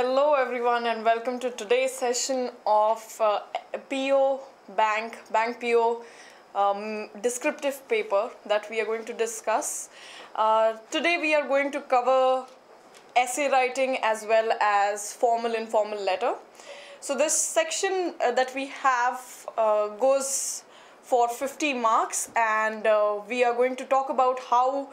Hello everyone and welcome to today's session of PO Bank PO descriptive paper that we are going to discuss. Today we are going to cover essay writing as well as formal informal letter. So this section that we have goes for 50 marks, and we are going to talk about how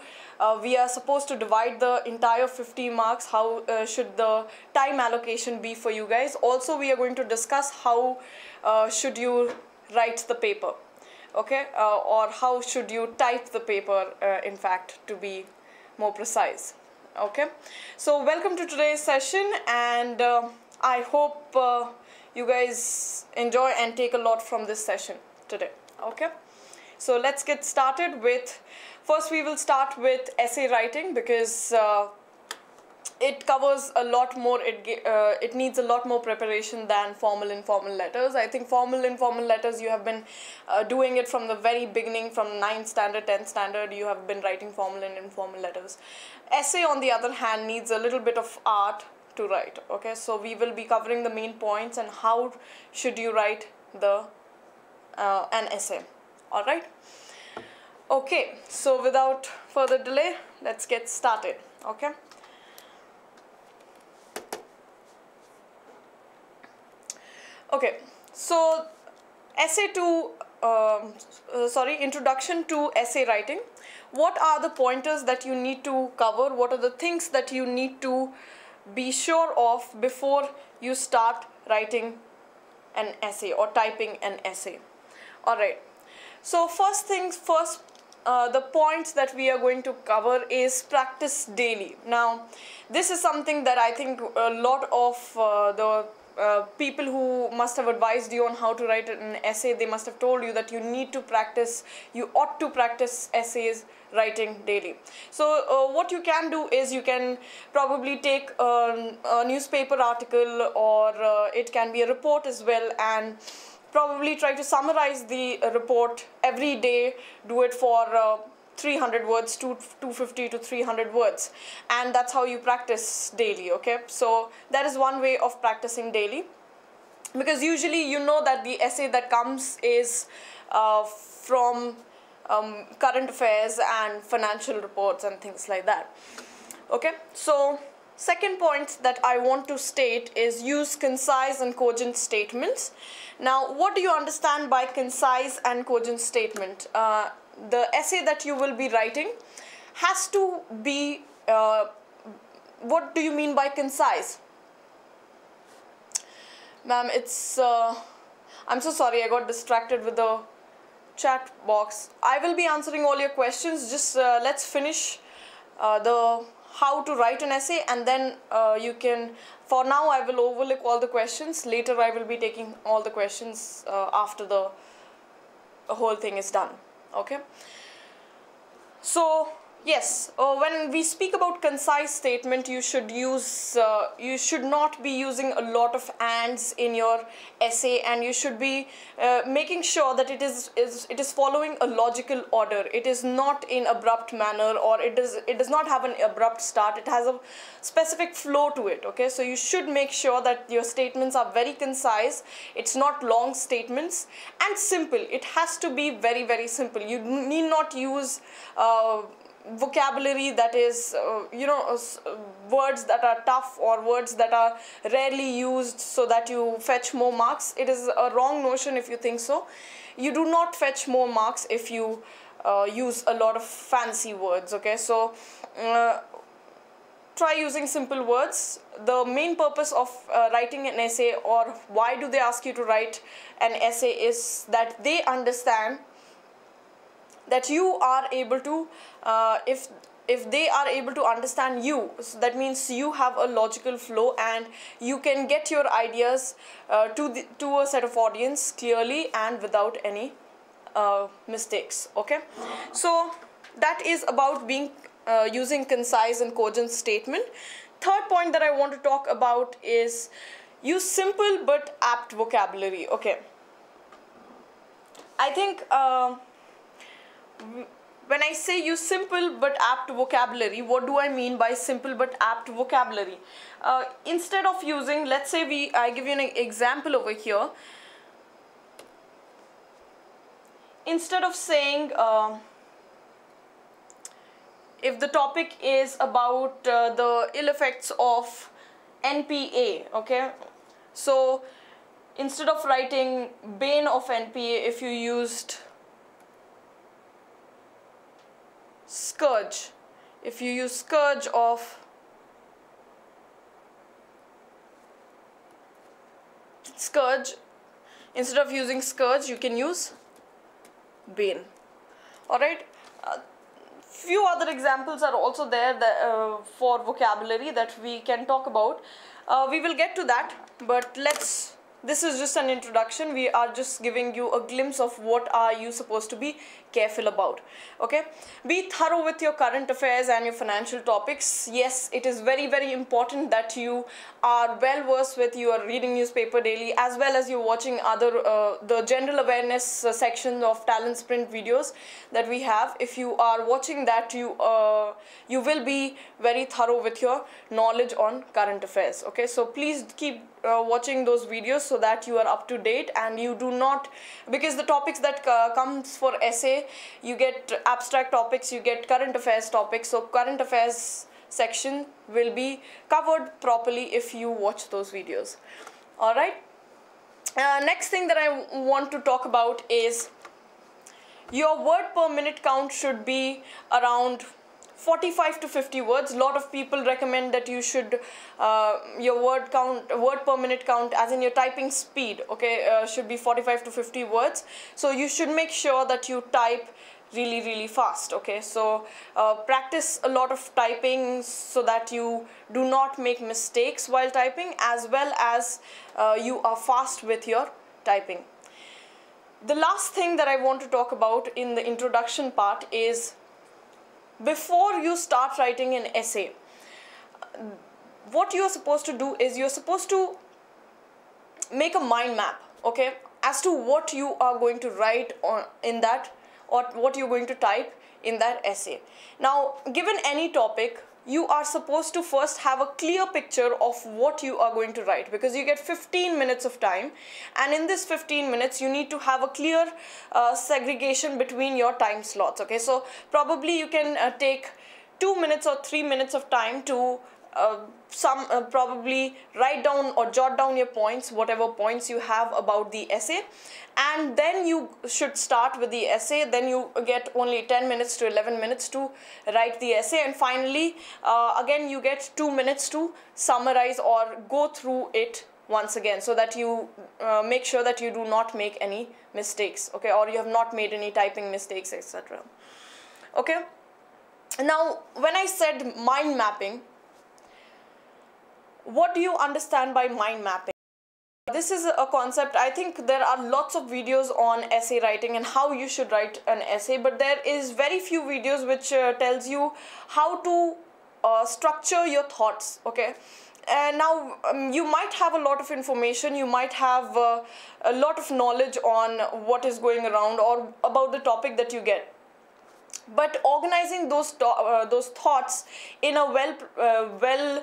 we are supposed to divide the entire 50 marks, how should the time allocation be for you guys. Also, we are going to discuss how should you write the paper, okay, or how should you type the paper, in fact, to be more precise. Okay, so welcome to today's session, and I hope you guys enjoy and take a lot from this session today. Okay, so let's get started with, first we will start with essay writing, because it covers a lot more, it needs a lot more preparation than formal informal letters. I think formal informal letters, you have been doing it from the very beginning, from 9th standard, 10th standard, you have been writing formal and informal letters. Essay, on the other hand, needs a little bit of art to write. Okay, so we will be covering the main points and how should you write the an essay. All right. Okay, so without further delay, let's get started. Okay. Okay, so introduction to essay writing. What are the pointers that you need to cover? What are the things that you need to be sure of before you start writing an essay or typing an essay? All right. So first things first, the points that we are going to cover is practice daily. Now, this is something that I think a lot of the people who must have advised you on how to write an essay, they must have told you that you need to practice, you ought to practice essays writing daily. So what you can do is you can probably take a newspaper article, or it can be a report as well, and probably try to summarize the report every day. Do it for 300 words, 250 to 300 words, and that's how you practice daily. Okay, so that is one way of practicing daily, because usually you know that the essay that comes is from current affairs and financial reports and things like that. Okay, so second point that I want to state is use concise and cogent statements. Now, what do you understand by concise and cogent statement? The essay that you will be writing has to be, what do you mean by concise? Ma'am, it's, I'm so sorry, I got distracted with the chat box. I will be answering all your questions. Just let's finish the how to write an essay, and then you can, for now I will overlook all the questions. Later I will be taking all the questions after the whole thing is done. Okay, so yes, when we speak about concise statement, you should use, you should not be using a lot of ands in your essay, and you should be making sure that it is following a logical order. It is not in abrupt manner, or it does not have an abrupt start. It has a specific flow to it. Okay, so you should make sure that your statements are very concise. It's not long statements, and simple. It has to be very, very simple. You need not use vocabulary that is words that are tough or words that are rarely used so that you fetch more marks. It is a wrong notion if you think so. You do not fetch more marks if you use a lot of fancy words. Okay, so try using simple words. The main purpose of writing an essay, or why do they ask you to write an essay, is that they understand that you are able to, if they are able to understand you, so that means you have a logical flow and you can get your ideas to a set of audience clearly and without any mistakes. Okay, so that is about being using concise and cogent statement. Third point that I want to talk about is use simple but apt vocabulary. Okay, I think when I say use simple but apt vocabulary, what do I mean by simple but apt vocabulary? Instead of using, let's say I give you an example over here. Instead of saying, if the topic is about the ill effects of NPA, okay, so instead of writing bane of NPA, if you used scourge, if you use scourge of scourge, instead of using scourge, you can use bane. Alright, few other examples are also there that, for vocabulary that we can talk about. We will get to that, but this is just an introduction. We are just giving you a glimpse of what are you supposed to be careful about. Okay, be thorough with your current affairs and your financial topics. Yes, it is very, very important that you are well versed with, you are reading newspaper daily, as well as you're watching other the general awareness section of TalentSprint videos that we have. If you are watching that, you will be very thorough with your knowledge on current affairs. Okay, so please keep watching those videos so that you are up to date and you do not, because the topics that comes for essay, you get abstract topics, you get current affairs topics, so current affairs section will be covered properly if you watch those videos. Alright, next thing that I want to talk about is your word per minute count should be around 45 to 50 words. A lot of people recommend that you should, your word per minute count, as in your typing speed, okay, should be 45 to 50 words. So you should make sure that you type really, really fast. Okay, so practice a lot of typing so that you do not make mistakes while typing, as well as you are fast with your typing. The last thing that I want to talk about in the introduction part is, before you start writing an essay, what you're supposed to do is you're supposed to make a mind map, okay, as to what you are going to write in that, or what you're going to type in that essay. Now, given any topic, you are supposed to first have a clear picture of what you are going to write, because you get 15 minutes of time, and in this 15 minutes you need to have a clear segregation between your time slots. Okay, so probably you can take 2 minutes or 3 minutes of time to probably write down or jot down your points, whatever points you have about the essay, and then you should start with the essay. Then you get only 10 minutes to 11 minutes to write the essay, and finally again you get 2 minutes to summarize or go through it once again, so that you make sure that you do not make any mistakes, okay, or you have not made any typing mistakes, etc. Okay, now when I said mind mapping, what do you understand by mind mapping? This is a concept. I think there are lots of videos on essay writing and how you should write an essay, but there is very few videos which tells you how to structure your thoughts. Okay, and now you might have a lot of information, you might have a lot of knowledge on what is going around or about the topic that you get, but organizing those thoughts in a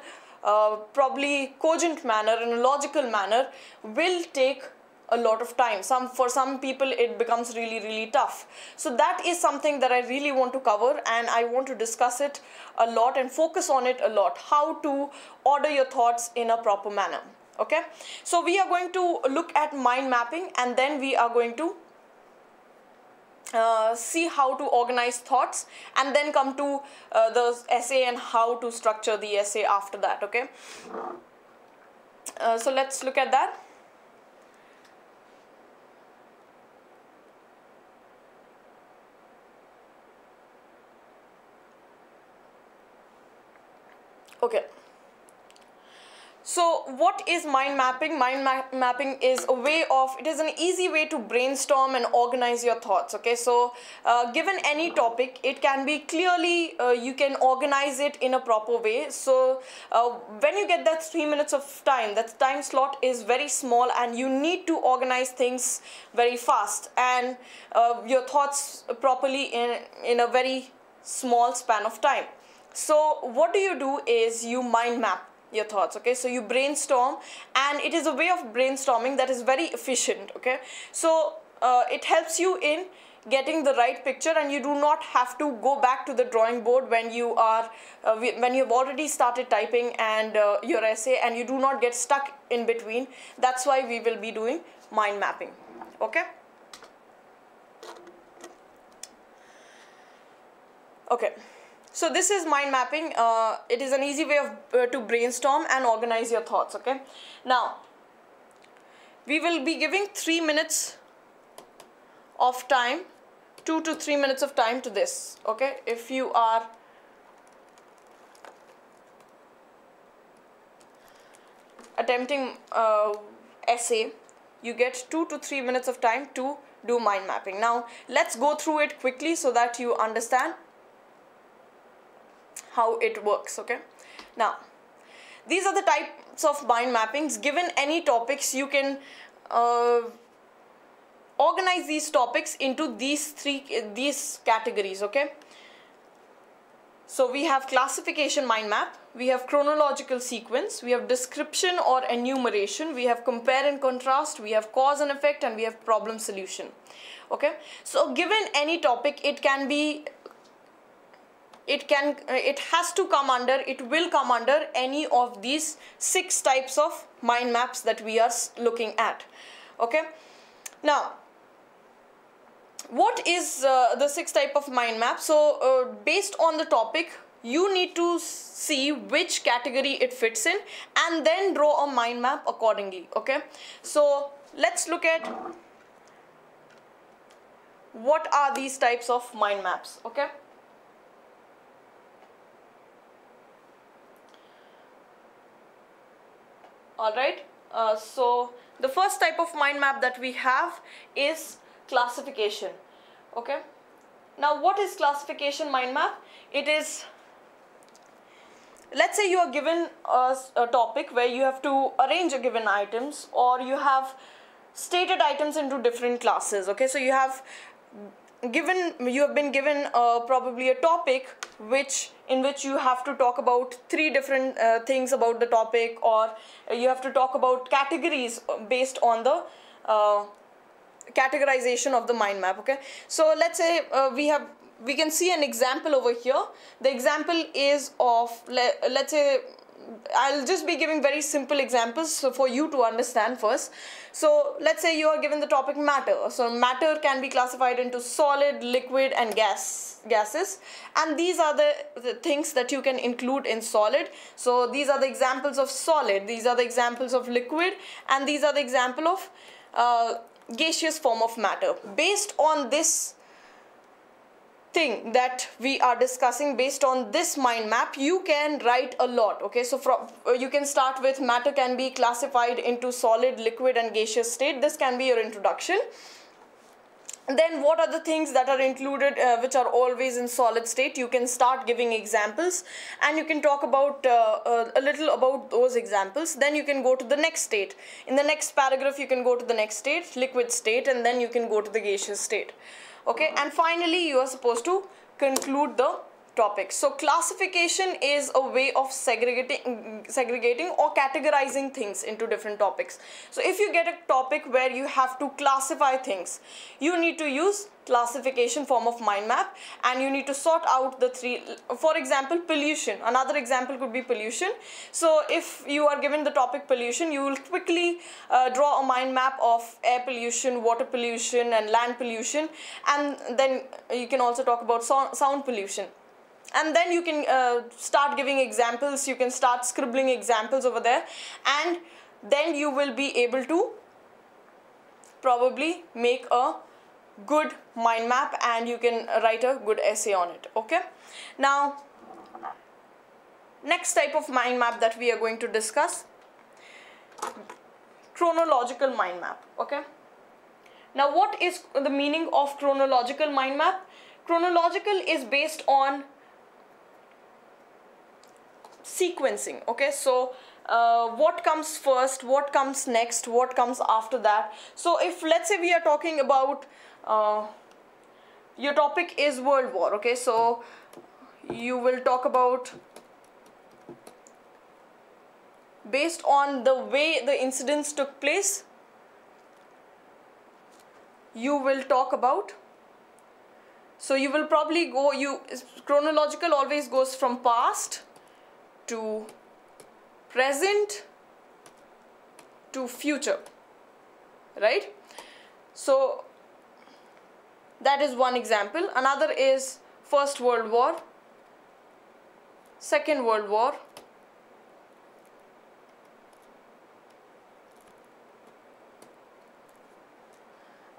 probably cogent manner, in a logical manner, will take a lot of time. For some people it becomes really, really tough. So that is something that I really want to cover, and I want to discuss it a lot and focus on it a lot, how to order your thoughts in a proper manner. Okay, so we are going to look at mind mapping, and then we are going to see how to organize thoughts, and then come to the essay and how to structure the essay after that. Okay, so let's look at that. Okay, So what is mind mapping? Mapping is a way of, it is an easy way to brainstorm and organize your thoughts. Okay, so given any topic, it can be clearly, you can organize it in a proper way. So when you get that 3 minutes of time, that time slot is very small and you need to organize things very fast and your thoughts properly in a very small span of time. So what do is you mind map your thoughts. Okay, so you brainstorm, and it is a way of brainstorming that is very efficient. Okay, so it helps you in getting the right picture, and you do not have to go back to the drawing board when you are when you've already started typing and your essay, and you do not get stuck in between. That's why we will be doing mind mapping. Okay. Okay. So this is mind mapping. It is an easy way of to brainstorm and organize your thoughts. Okay. Now, we will be giving 3 minutes of time, 2 to 3 minutes of time to this. Okay. If you are attempting essay, you get 2 to 3 minutes of time to do mind mapping. Now, let's go through it quickly so that you understand how it works. Okay, now these are the types of mind mappings. Given any topics, you can organize these topics into these categories. Okay, so we have classification mind map, we have chronological sequence, we have description or enumeration, we have compare and contrast, we have cause and effect, and we have problem solution. Okay, so given any topic, it will come under any of these 6 types of mind maps that we are looking at. Okay, now what is the 6 type of mind map? So based on the topic, you need to see which category it fits in and then draw a mind map accordingly. Okay, so let's look at what are these types of mind maps. Okay, alright, so the first type of mind map that we have is classification. Okay, now what is classification mind map? It is, let's say you are given a topic where you have to arrange a given items, or you have stated items into different classes. Okay, so you have been given probably a topic in which you have to talk about 3 different things about the topic, or you have to talk about categories based on the categorization of the mind map. Okay, so let's say we can see an example over here. The example is of, let's say, I'll just be giving very simple examples for you to understand first. So let's say you are given the topic matter. So matter can be classified into solid, liquid, and gases, and these are the things that you can include in solid. So these are the examples of solid, these are the examples of liquid, and these are the example of gaseous form of matter. Based on this thing that we are discussing, based on this mind map, you can write a lot. Okay, so you can start with matter can be classified into solid, liquid, and gaseous state. This can be your introduction. Then what are the things that are included which are always in solid state? You can start giving examples, and you can talk about a little about those examples. Then you can go to the next state. In the next paragraph, you can go to the next state, liquid state, and then you can go to the gaseous state. Okay, and finally you are supposed to conclude the topic. So classification is a way of segregating or categorizing things into different topics. So if you get a topic where you have to classify things, you need to use classification form of mind map, and you need to sort out the 3. For example, pollution. Another example could be pollution. So if you are given the topic pollution, you will quickly draw a mind map of air pollution, water pollution, and land pollution, and then you can also talk about sound pollution. And then you can start giving examples, you can start scribbling examples over there, and then you will be able to probably make a good mind map, and you can write a good essay on it. Okay, now next type of mind map that we are going to discuss chronological mind map. Okay. Now, what is the meaning of chronological mind map? Chronological is based on sequencing. Okay, so what comes first, what comes next, what comes after that. So if let's say we are talking about your topic is World War. Okay, so you will talk about, based on the way the incidents took place, you will talk about, so you will probably go, chronological always goes from past to present to future, right? So that is one example. Another is First World War, Second World War,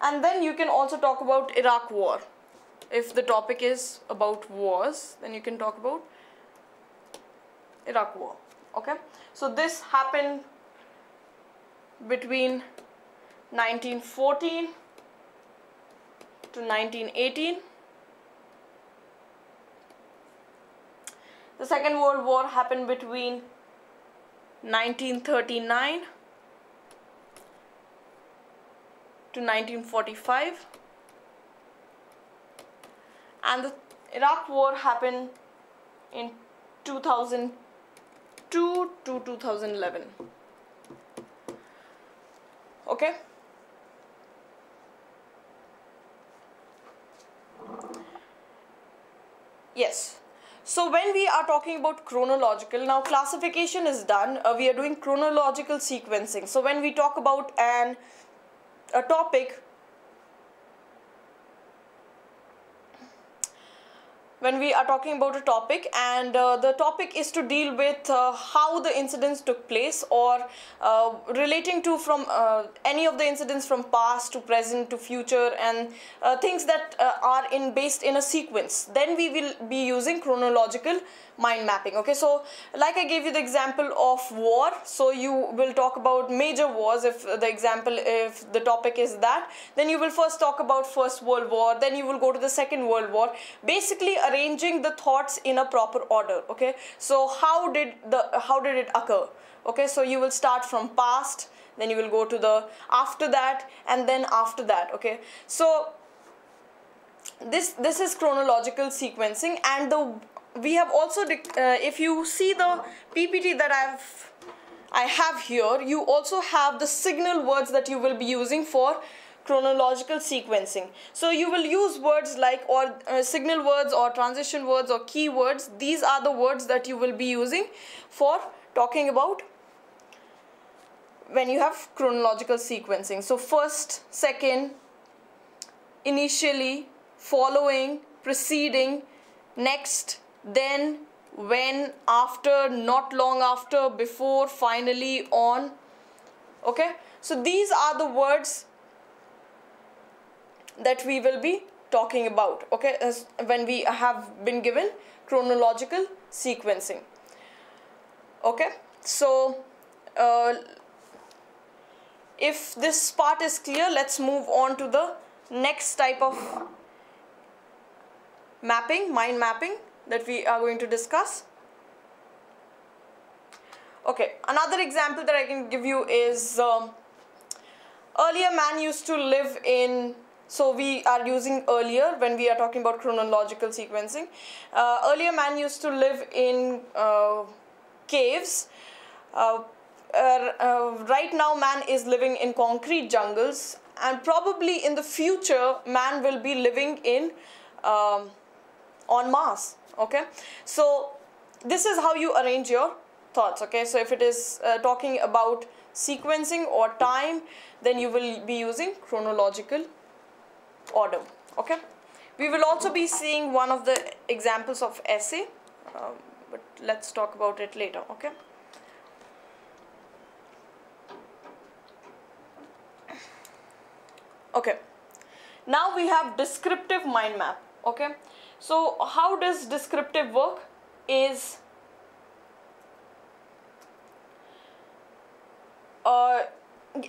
and then you can also talk about Iraq War. If the topic is about wars, then you can talk about Iraq War. Okay, so this happened between 1914 to 1918. The Second World War happened between 1939 to 1945, and the Iraq War happened in 2002 to 2011. Okay. Yes. So when we are talking about chronological, now classification is done. We are doing chronological sequencing. So when we talk about a topic, when we are talking about a topic and the topic is to deal with how the incidents took place, or relating to from any of the incidents from past to present to future, and things that are based in a sequence, then we will be using chronological mind mapping. Okay, so like I gave you the example of war, so you will talk about major wars. If the topic is that, then you will first talk about First World War, then you will go to the Second World War, basically arranging the thoughts in a proper order. Okay, so how did it occur? Okay, so you will start from past, then you will go to the after that, and then after that. Okay, so this is chronological sequencing. And we have also if you see the PPT that I have here, you also have the signal words that you will be using for chronological sequencing. So you will use words like, or signal words or transition words or keywords. These are the words that you will be using for talking about when you have chronological sequencing. So first, second, initially, following, preceding, next, then, when, after, not long after, before, finally, on. Okay, so these are the words that we will be talking about. Okay, as when we have been given chronological sequencing. Okay, so if this part is clear, let's move on to the next type of mapping, mind mapping, that we are going to discuss. Okay, another example that I can give you is earlier man used to live in, so we are using earlier when we are talking about chronological sequencing. Earlier man used to live in caves. Right now man is living in concrete jungles, and probably in the future man will be living in on Mars. Okay, so this is how you arrange your thoughts. Okay, so if it is talking about sequencing or time, then you will be using chronological order. Okay, we will also be seeing one of the examples of essay, but let's talk about it later. Okay. Okay, now we have descriptive mind map. Okay, so how does descriptive work is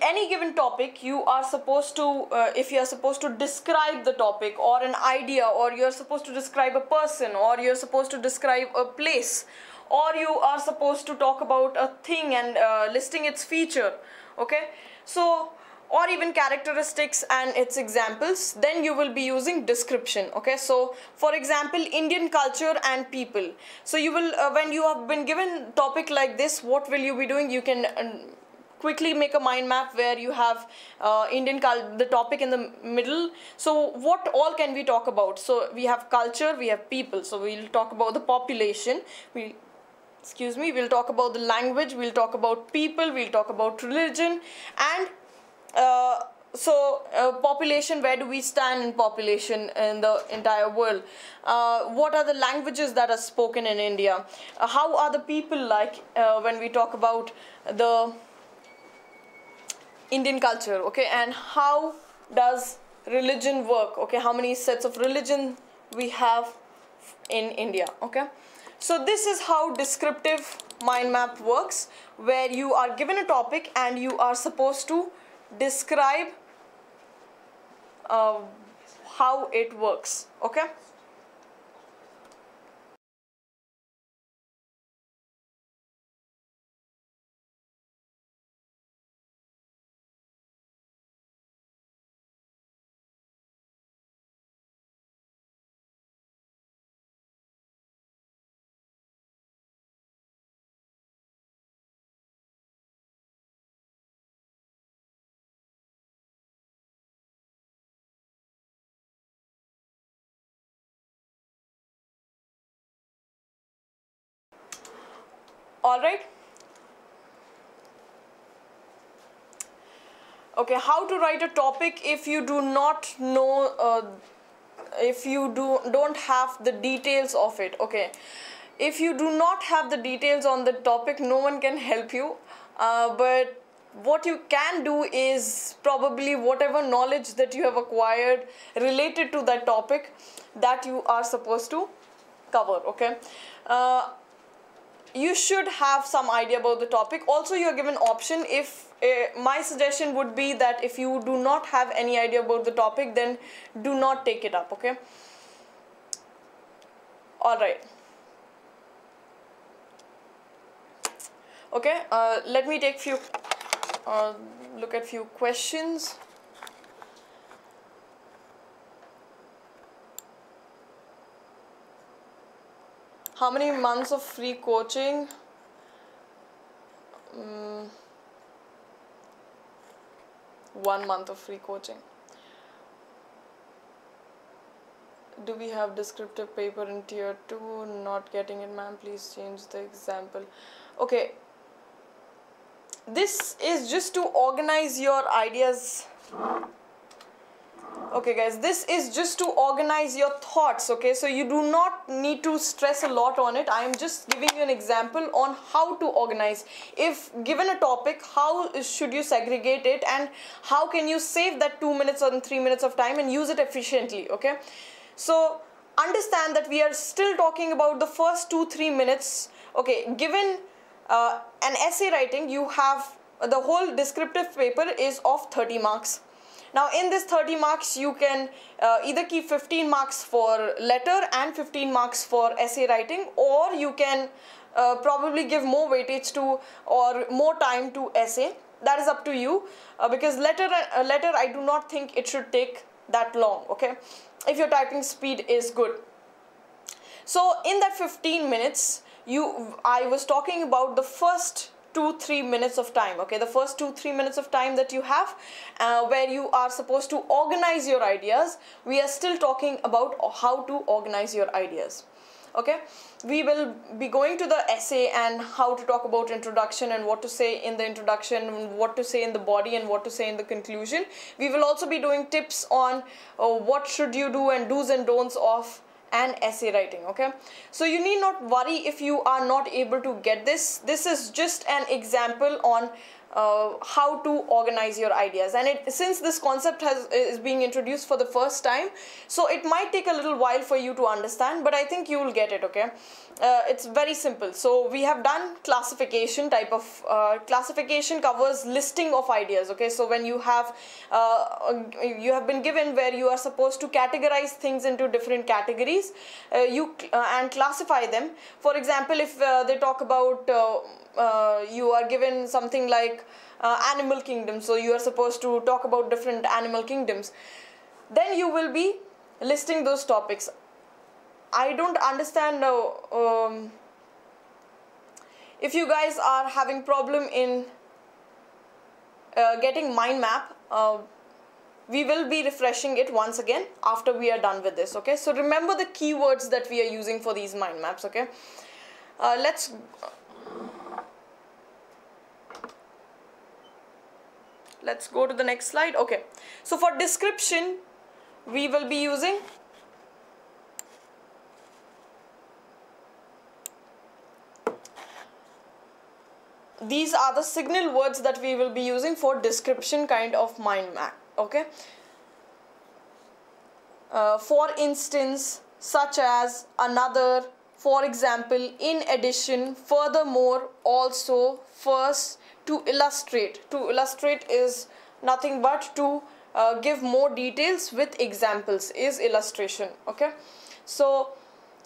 any given topic, you are supposed to, if you are supposed to describe the topic or an idea, or you're supposed to describe a person, or you're supposed to describe a place, or you are supposed to talk about a thing and listing its feature, okay, so, or even characteristics and its examples, then you will be using description, okay. So for example, Indian culture and people. So you will, when you have been given topic like this, what will you be doing? You can quickly make a mind map where you have the topic in the middle. So what all can we talk about? So we have culture, we have people, so we'll talk about the population, we'll talk about the language, we'll talk about people, we'll talk about religion, and population, where do we stand in population in the entire world? What are the languages that are spoken in India? How are the people like when we talk about the Indian culture, okay? And how does religion work, okay? How many sets of religion we have in India, okay? So this is how descriptive mind map works, where you are given a topic and you are supposed to describe how it works, okay? All right. Okay, how to write a topic if you do not know, if you don't have the details of it, okay? If you do not have the details on the topic, no one can help you, but what you can do is probably whatever knowledge that you have acquired related to that topic that you are supposed to cover, okay? You should have some idea about the topic. Also, you are given option. If my suggestion would be that if you do not have any idea about the topic, then do not take it up, okay? All right. Okay, let me take look at few questions. How many months of free coaching? 1 month of free coaching. Do we have descriptive paper in tier 2? Not getting it, ma'am. Please change the example. Okay. This is just to organize your ideas. Okay guys, this is just to organize your thoughts, okay? So you do not need to stress a lot on it. I am just giving you an example on how to organize. If given a topic, how should you segregate it, and how can you save that 2 minutes or 3 minutes of time and use it efficiently, okay? So understand that we are still talking about the first 2-3 minutes, okay? Given an essay writing, you have the whole descriptive paper is of 30 marks. Now in this 30 marks, you can either keep 15 marks for letter and 15 marks for essay writing, or you can probably give more weightage to or more time to essay. That is up to you, because letter I do not think it should take that long, okay, if your typing speed is good. So in that 15 minutes, I was talking about the first 2-3 minutes of time, okay, the first 2-3 minutes of time that you have, where you are supposed to organize your ideas. We are still talking about how to organize your ideas, okay? We will be going to the essay and how to talk about introduction and what to say in the introduction, what to say in the body, and what to say in the conclusion. We will also be doing tips on what should you do and do's and don'ts of and essay writing, okay? So you need not worry if you are not able to get this. This is just an example on how to organize your ideas. And since this concept is being introduced for the first time, so it might take a little while for you to understand, but I think you will get it. Okay, it's very simple. So we have done classification type of classification covers listing of ideas. Okay, so when you have been given where you are supposed to categorize things into different categories, and classify them. For example, if they talk about you are given something like animal kingdom, so you are supposed to talk about different animal kingdoms, then you will be listing those topics. I don't understand if you guys are having problem in getting mind map. We will be refreshing it once again after we are done with this. Okay, so remember the keywords that we are using for these mind maps. Okay, let's go to the next slide. Okay, so for description we will be using these are the signal words that we will be using for description kind of mind map. Okay, for instance, such as, another, for example, in addition, furthermore, also, first, to illustrate. To illustrate is nothing but to give more details with examples is illustration. Okay, so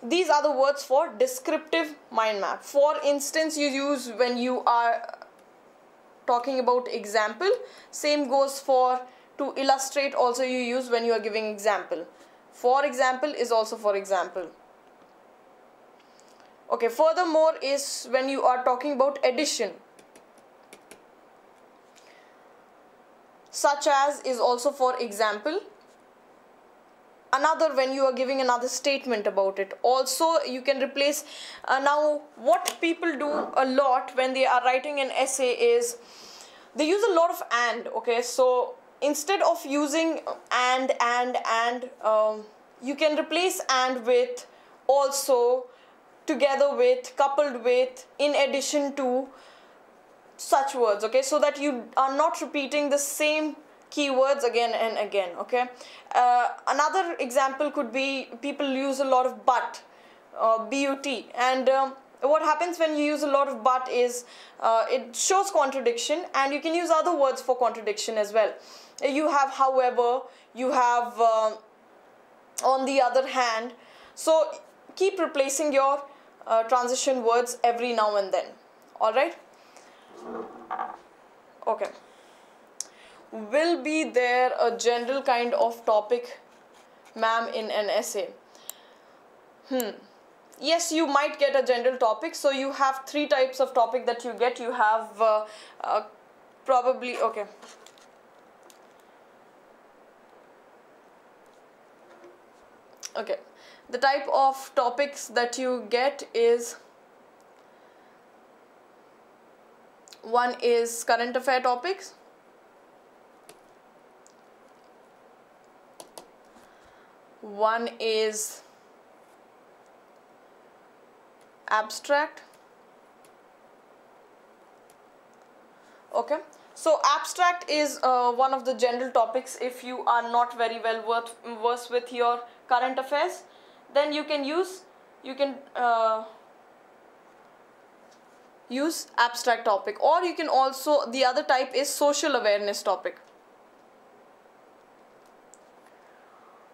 these are the words for descriptive mind map. For instance, you use when you are talking about example. Same goes for to illustrate, also you use when you are giving example. For example is also for example. Okay, furthermore is when you are talking about addition. Such as is also for example. Another when you are giving another statement about it. Also you can replace now what people do a lot when they are writing an essay is they use a lot of and. Okay, so instead of using and you can replace and with, also, together with, coupled with, in addition to, such words. Okay, so that you are not repeating the same keywords again and again. Okay, another example could be people use a lot of but, but, and what happens when you use a lot of but is it shows contradiction, and you can use other words for contradiction as well. You have however, you have on the other hand. So keep replacing your transition words every now and then. Alright, okay. Will be there a general kind of topic, ma'am, in an essay? Yes, you might get a general topic. So you have three types of topic that you get. You have probably, okay, okay, the type of topics that you get is, one is current affair topics, one is abstract. Okay, so abstract is one of the general topics. If you are not very well versed with your current affairs, then you can use abstract topic, or you can also, the other type is social awareness topic.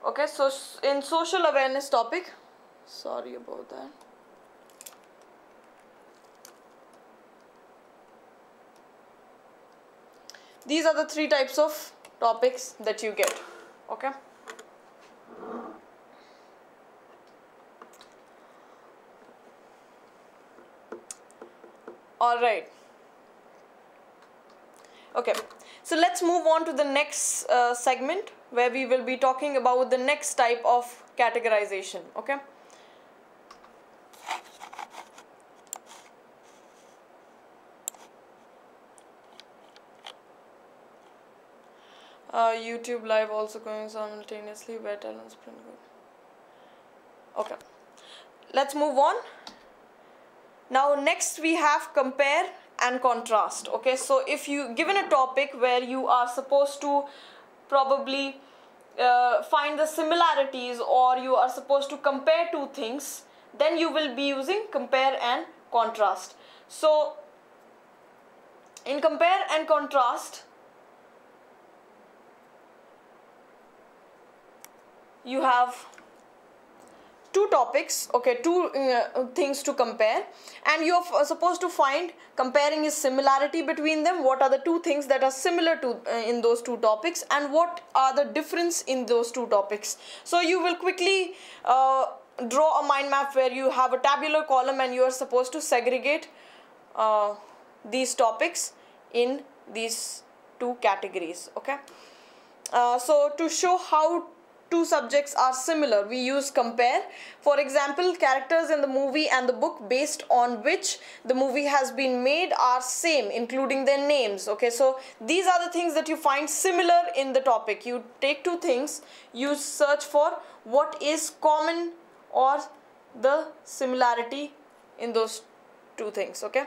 Okay, so in social awareness topic, sorry about that. These are the three types of topics that you get. Okay. All right. Okay, so let's move on to the next segment, where we will be talking about the next type of categorization. Okay. YouTube live also going simultaneously where TalentSprint. Okay, let's move on. Now next we have compare and contrast. Okay, so if you given a topic where you are supposed to probably find the similarities, or you are supposed to compare two things, then you will be using compare and contrast. So in compare and contrast, you have two topics, okay, two things to compare, and you are supposed to find, comparing is similarity between them, what are the two things that are similar to in those two topics, and what are the difference in those two topics. So you will quickly draw a mind map where you have a tabular column and you are supposed to segregate these topics in these two categories. Okay, so to show how two subjects are similar, we use compare. For example, characters in the movie and the book based on which the movie has been made are same, including their names. Okay, so these are the things that you find similar in the topic. You take two things, you search for what is common or the similarity in those two things. Okay,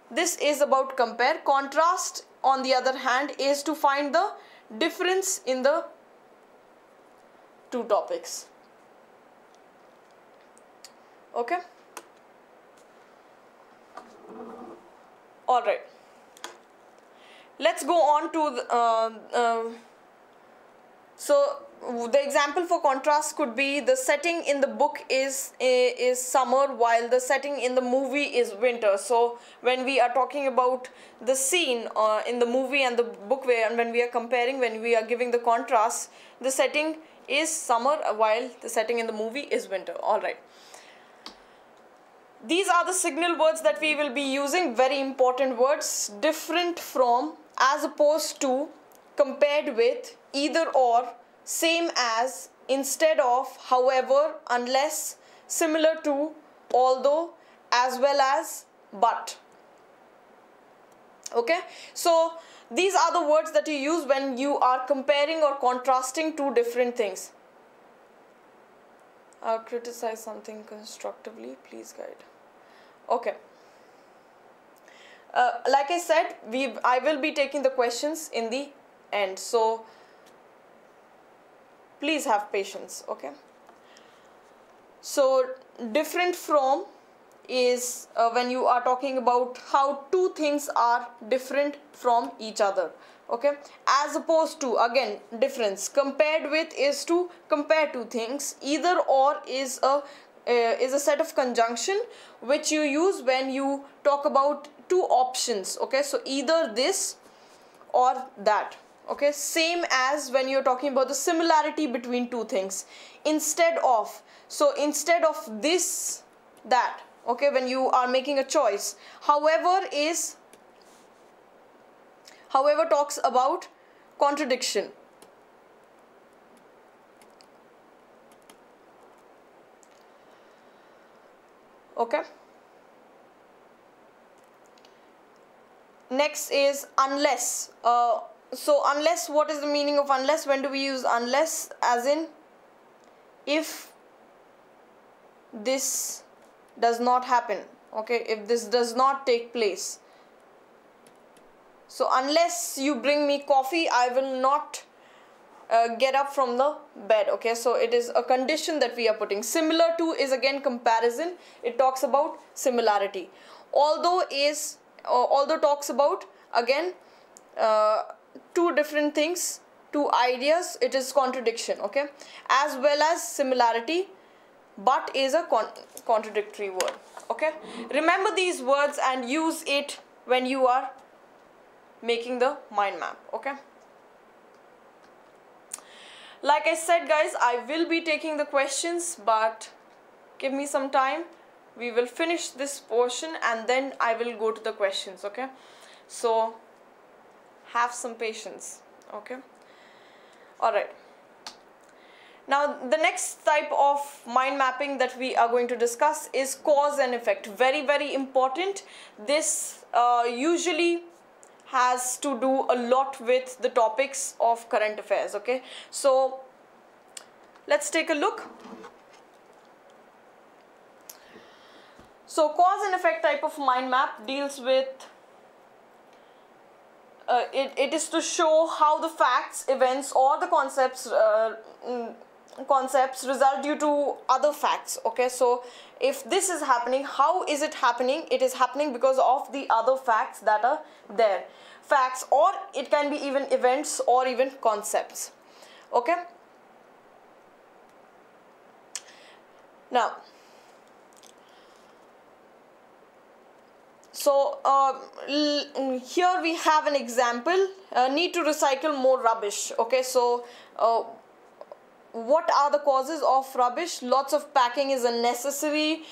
this is about compare. Contrast, on the other hand, is to find the difference in the two topics. Okay, all right, let's go on to so the example for contrast could be the setting in the book is summer while the setting in the movie is winter. So when we are talking about the scene in the movie and the book, and when we are comparing, when we are giving the contrast, the setting is summer while the setting in the movie is winter. All right, these are the signal words that we will be using, very important words: different from, as opposed to, compared with, either or, same as, instead of, however, unless, similar to, although, as well as, but. Okay, so these are the words that you use when you are comparing or contrasting two different things. Criticize something constructively, please guide. Okay, like I said, I will be taking the questions in the end, so please have patience. Okay, so different from is when you are talking about how two things are different from each other. Okay, as opposed to, again, difference. Compared with is to compare two things. Either or is a set of conjunction which you use when you talk about two options. Okay, so either this or that. Okay, same as when you're talking about the similarity between two things. Instead of, so instead of this, that. Okay, when you are making a choice. However talks about contradiction. Okay, next is unless. So unless, what is the meaning of unless? When do we use unless? As in, if this does not happen, okay, if this does not take place. So unless you bring me coffee, I will not get up from the bed. Okay, so it is a condition that we are putting. Similar to is again comparison. It talks about similarity. Although talks about, again, two different things, two ideas. It is contradiction. Okay, as well as similarity. But is a contradictory word. Okay, remember these words and use it when you are making the mind map. Okay, like I said, guys, I will be taking the questions, but give me some time. We will finish this portion and then I will go to the questions. Okay, so have some patience. Okay, all right. Now, the next type of mind mapping that we are going to discuss is cause and effect. Very, very important. This usually has to do a lot with the topics of current affairs. Okay, so let's take a look. So cause and effect type of mind map deals with it is to show how the facts, events, or the concepts result due to other facts. Okay, so if this is happening, how is it happening? It is happening because of the other facts that are there. Facts, or it can be even events or even concepts. Okay, now so here we have an example. Need to recycle more rubbish. Okay, so what are the causes of rubbish? Lots of packing is unnecessary.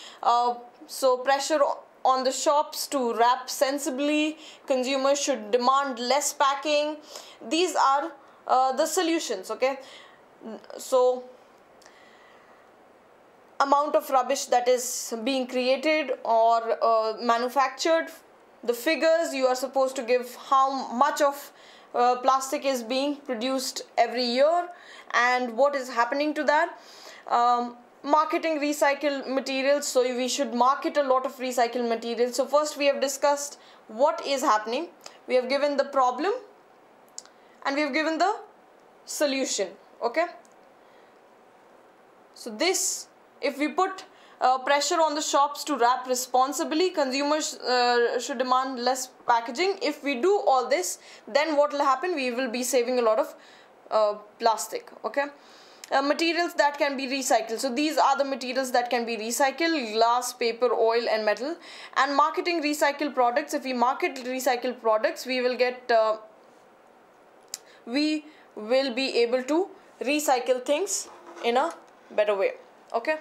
So pressure on the shops to wrap sensibly. Consumers should demand less packing. These are the solutions. Okay, so amount of rubbish that is being created or manufactured, the figures you are supposed to give, how much of plastic is being produced every year and what is happening to that. Marketing recycled materials, so we should market a lot of recycled materials. So first we have discussed what is happening, we have given the problem, and we have given the solution. Okay, so this, if we put pressure on the shops to wrap responsibly, consumers should demand less packaging. If we do all this, then what will happen? We will be saving a lot of plastic. Okay, materials that can be recycled. So these are the materials that can be recycled: glass, paper, oil, and metal. And marketing recycled products. If we market recycled products, we will get we will be able to recycle things in a better way. Okay,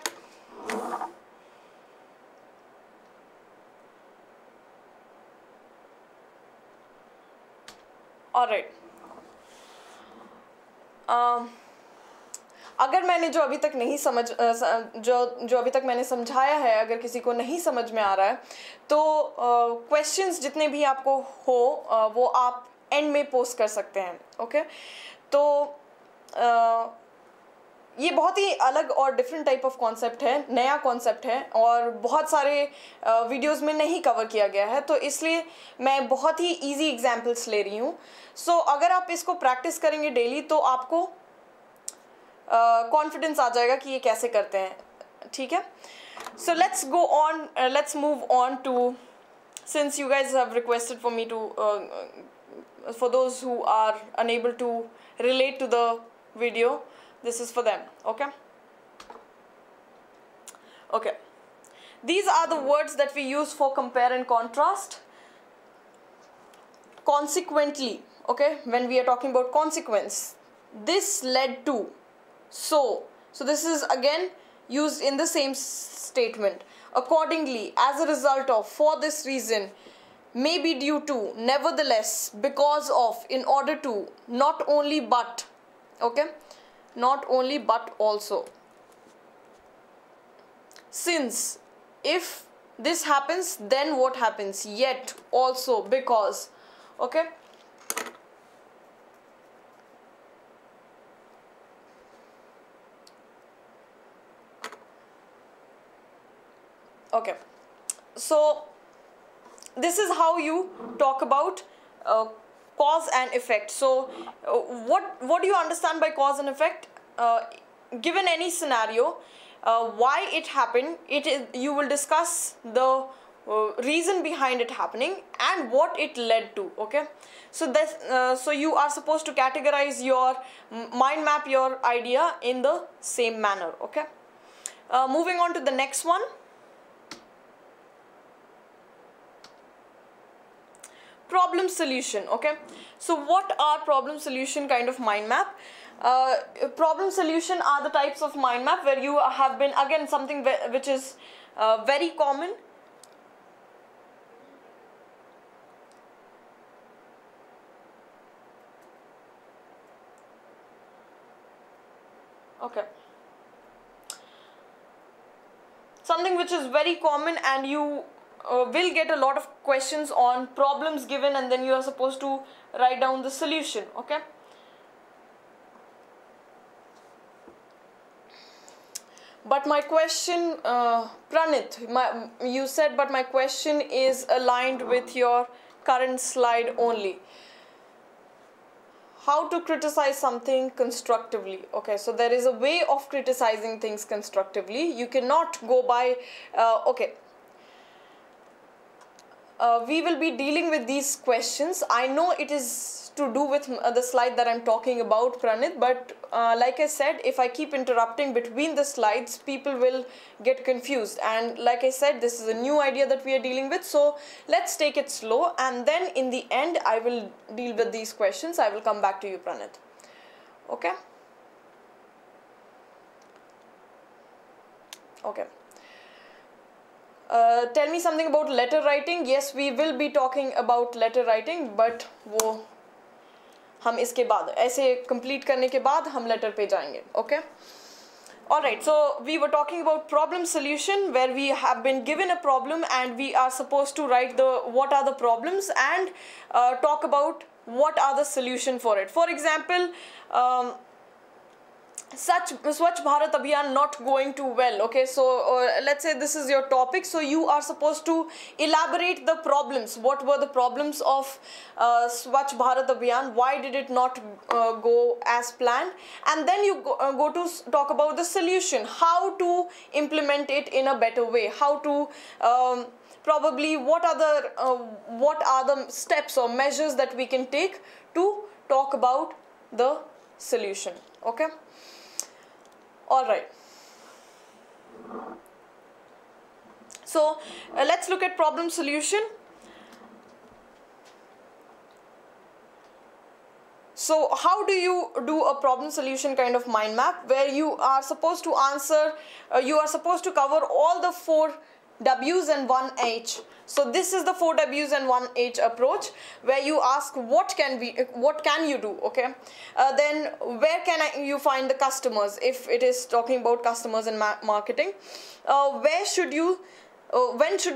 all right. अगर मैंने जो अभी तक नहीं समझ जो अभी तक मैंने समझाया है, अगर किसी को नहीं समझ में आ रहा है, तो क्वेश्चंस जितने भी आपको हो वो आप एंड में पोस्ट कर सकते हैं. ओके, तो ये बहुत ही अलग और डिफरेंट टाइप ऑफ कॉन्सेप्ट है, नया कॉन्सेप्ट है और बहुत सारे वीडियोस में नहीं कवर किया गया है, तो इसलिए मैं बहुत ही इजी एग्जांपल्स ले रही हूँ. सो अगर आप इसको प्रैक्टिस करेंगे डेली तो आपको कॉन्फिडेंस आ जाएगा कि ये कैसे करते हैं. ठीक है, so let's go on, let's move on to, since you guys have requested for me to, for those who are unable to relate to the video, this is for them. Okay, okay, these are the words that we use for compare and contrast. Consequently, okay, when we are talking about consequence, this led to, so this is again used in the same statement. Accordingly, as a result of, for this reason, may be, due to, nevertheless, because of, in order to, not only but. Okay, not only but also. Since, if this happens, then what happens? Yet, also, because. Okay, okay, so this is how you talk about cause and effect. So what do you understand by cause and effect? Given any scenario, why it happened, you will discuss the reason behind it happening and what it led to. Okay, so this so you are supposed to categorize your mind map, your idea in the same manner. Okay, moving on to the next one. Problem solution. Okay, so what are problem solution kind of mind map? Problem solution are the types of mind map where you have been, again, something which is very common. Okay, something which is very common, and you will get a lot of questions on problems given, and then you are supposed to write down the solution. Okay, but my question, Pranit, you said, but my question is aligned with your current slide only. how to criticize something constructively. Okay, so there is a way of criticizing things constructively. You cannot go by, we will be dealing with these questions. I know it is to do with the slide that I'm talking about, Pranit, but like I said, if I keep interrupting between the slides, people will get confused. And like I said, this is a new idea that we are dealing with, so let's take it slow, and then in the end, I will deal with these questions. I will come back to you, Pranit. Okay? Okay. Tell me something about letter writing. Yes, we will be talking about letter writing, but वो हम इसके बाद ऐसे complete करने के बाद हम letter पे जाएंगे. Okay? Alright, so we were talking about problem solution, where we have been given a problem and we are supposed to write what are the problems and talk about what are the solution for it. For example, Swachh Bharat Abhiyan not going too well. Okay, so let's say this is your topic, so you are supposed to elaborate the problems. What were the problems of Swachh Bharat Abhiyan? Why did it not go as planned? And then you go to talk about the solution, how to implement it in a better way, how to probably what are the steps or measures that we can take to talk about the solution. Okay. All right. So let's look at problem solution. So how do you do a problem solution kind of mind map, where you are supposed to answer, you are supposed to cover all the 4 W's and 1 H. So this is the 4 W's and 1 H approach, where you ask what can you do, okay? Then where can you find the customers, if it is talking about customers and marketing. When should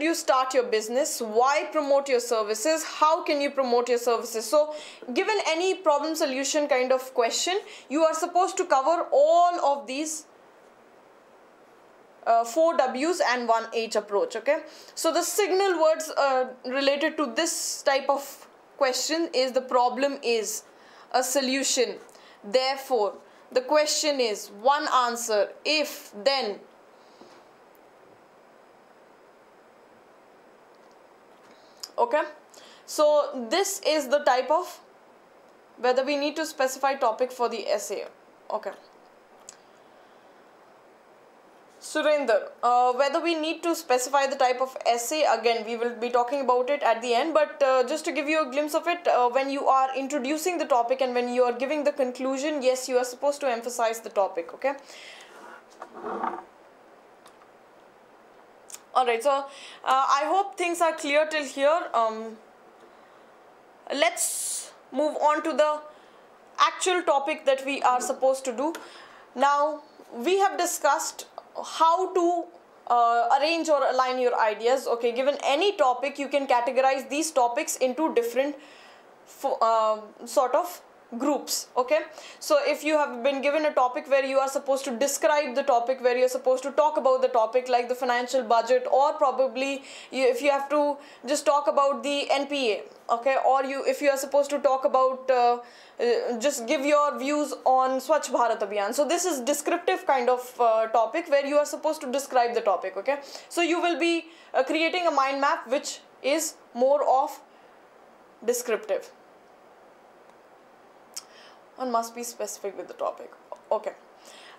you start your business? Why promote your services? How can you promote your services? So given any problem solution kind of question, you are supposed to cover all of these 4 W's and 1 H approach. Okay, so the signal words related to this type of question is: the problem is, a solution, therefore, the question is, one answer, if, then. Okay, so this is the type of, whether we need to specify topic for the essay. Okay. Surender, whether we need to specify the type of essay, again we will be talking about it at the end, but just to give you a glimpse of it, when you are introducing the topic and when you are giving the conclusion, yes, you are supposed to emphasize the topic. Okay. Alright, so I hope things are clear till here. Let's move on to the actual topic that we are supposed to do. Now, we have discussed how to arrange or align your ideas. Okay, given any topic, you can categorize these topics into different sort of groups. Okay, so if you have been given a topic where you are supposed to describe the topic, where you are supposed to talk about the topic, like the financial budget, or probably if you have to just talk about the NPA, okay, or if you are supposed to talk about just give your views on Swachh Bharat Abhiyan. So this is descriptive kind of topic where you are supposed to describe the topic. Okay, so you will be creating a mind map which is more of descriptive. One must be specific with the topic. Okay.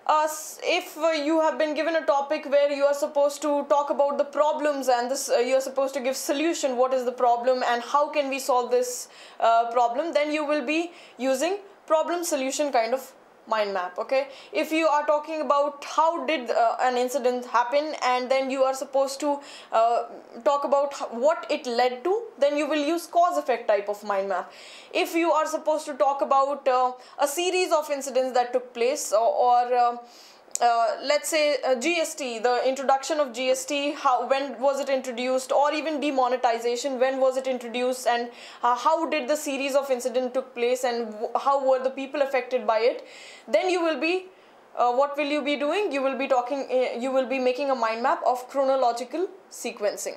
If you have been given a topic where you are supposed to talk about the problems and this, you are supposed to give solution, what is the problem and how can we solve this problem, then you will be using problem solution kind of mind map. Okay, if you are talking about how did an incident happen and then you are supposed to talk about what it led to, then you will use cause effect type of mind map. If you are supposed to talk about a series of incidents that took place, or let's say GST, the introduction of GST, when was it introduced, or even demonetization, when was it introduced, and how did the series of incidents took place and how were the people affected by it, then you will be what will you be doing? You will be talking, you will be making a mind map of chronological sequencing.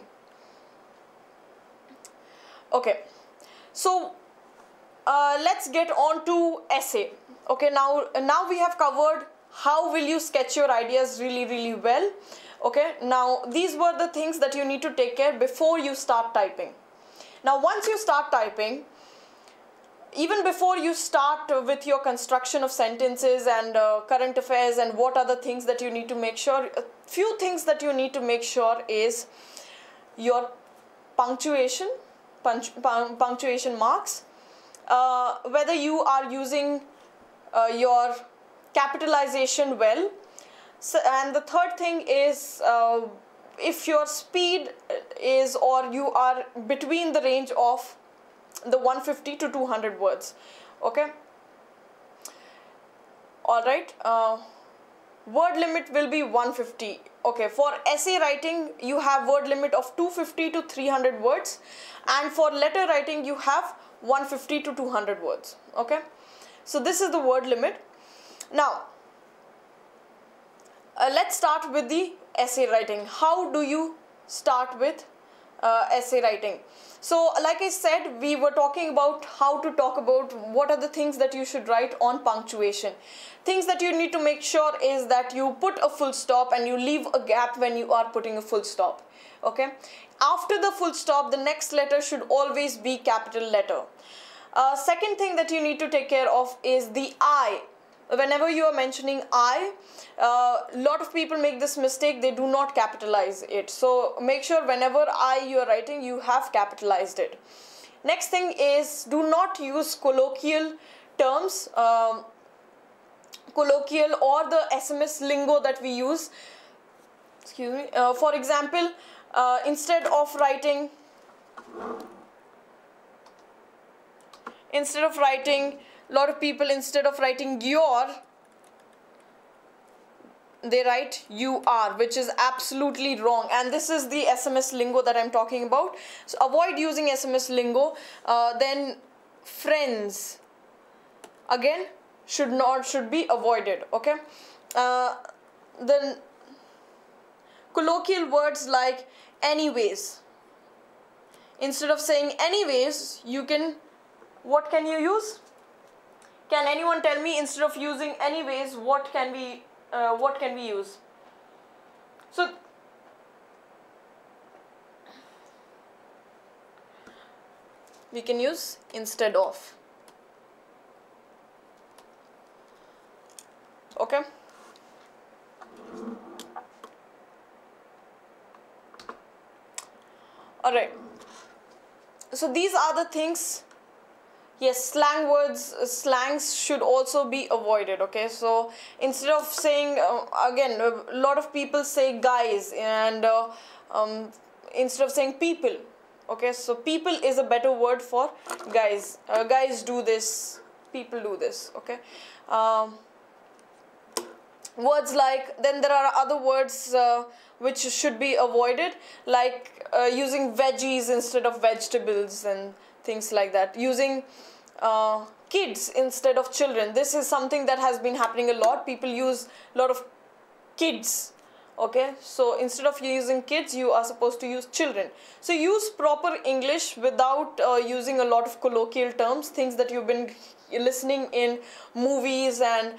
Okay, so let's get on to essay. Okay, now we have covered how will you sketch your ideas really well. Okay, now these were the things that you need to take care before you start typing. Now once you start typing, even before you start with your construction of sentences and current affairs and what are the things that you need to make sure, a few things that you need to make sure is your punctuation, punctuation marks, whether you are using your capitalization well. So, and the third thing is if your speed is, or you are between the range of the 150 to 200 words. Okay, all right, word limit will be 150. Okay, for essay writing you have word limit of 250 to 300 words, and for letter writing you have 150 to 200 words. Okay, so this is the word limit. Now let's start with the essay writing. How do you start with essay writing? So like I said, we were talking about how to talk about what are the things that you should write on punctuation. Things that you need to make sure is that you put a full stop and you leave a gap when you are putting a full stop. Okay, after the full stop, the next letter should always be capital letter. Second thing that you need to take care of is the I. Whenever you are mentioning I, a lot of people make this mistake, they do not capitalize it. So make sure whenever I you are writing, you have capitalized it. Next thing is, do not use colloquial terms, colloquial or the SMS lingo that we use. Excuse me. For example, instead of writing a lot of people, instead of writing your, they write you are, which is absolutely wrong, and this is the SMS lingo that I'm talking about. So avoid using SMS lingo. Then friends again should be avoided. Okay, then colloquial words like anyways, instead of saying anyways, you can, what can you use? Can anyone tell me, instead of using anyways, what can we use? So we can use instead of. Okay, all right, so these are the things. Yes, slangs should also be avoided. Okay, so instead of saying, again, a lot of people say guys, and instead of saying people. Okay, so people is a better word for guys. Guys do this, people do this. Okay, words like, then there are other words which should be avoided, like using veggies instead of vegetables and things like that. Using kids instead of children. This is something that has been happening a lot. People use a lot of kids. Okay, so instead of using kids, you are supposed to use children. So use proper English without using a lot of colloquial terms, things that you've been listening in movies and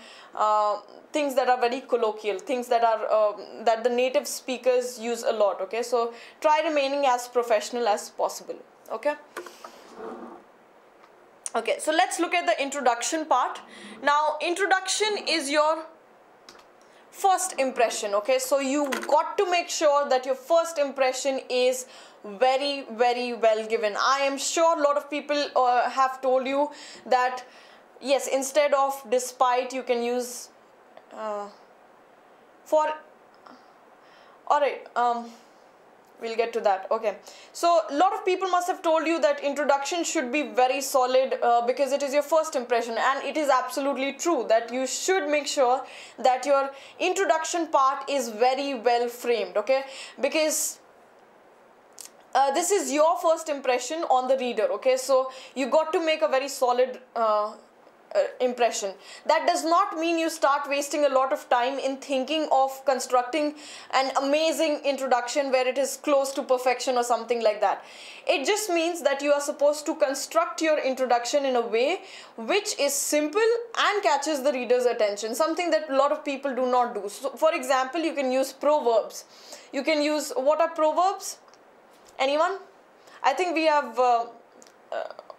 things that are very colloquial, things that are that the native speakers use a lot. Okay, so try remaining as professional as possible. Okay. Okay, so let's look at the introduction part. Now, introduction is your first impression. Okay, so you got to make sure that your first impression is very well given. I am sure a lot of people have told you that yes, instead of despite you can use for. All right, we'll get to that. Okay, so a lot of people must have told you that introduction should be very solid because it is your first impression, and it is absolutely true that you should make sure that your introduction part is very well framed. Okay, because this is your first impression on the reader. Okay, so you got to make a very solid impression. That does not mean you start wasting a lot of time in thinking of constructing an amazing introduction where it is close to perfection or something like that. It just means that you are supposed to construct your introduction in a way which is simple and catches the reader's attention, something that a lot of people do not do. So for example, you can use proverbs. You can use, what are proverbs? Anyone? I think we have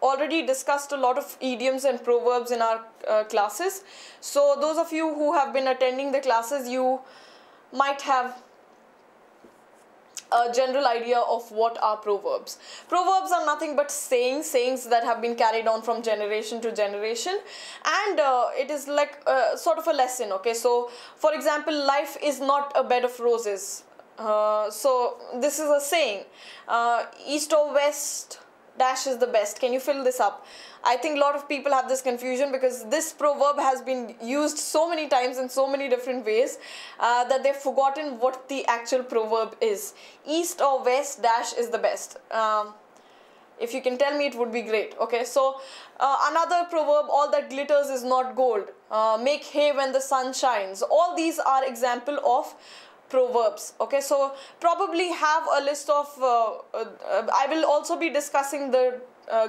already discussed a lot of idioms and proverbs in our classes. So those of you who have been attending the classes, you might have a general idea of what are proverbs. Proverbs are nothing but sayings that have been carried on from generation to generation, and it is like sort of a lesson. Okay, so for example, life is not a bed of roses. So this is a saying, east or west dash is the best. Can you fill this up? I think a lot of people have this confusion because this proverb has been used so many times in so many different ways that they've forgotten what the actual proverb is. East or west dash is the best. If you can tell me, it would be great. Okay, so another proverb, all that glitters is not gold. Make hay when the sun shines. All these are example of proverbs. Okay, so probably have a list of I will also be discussing the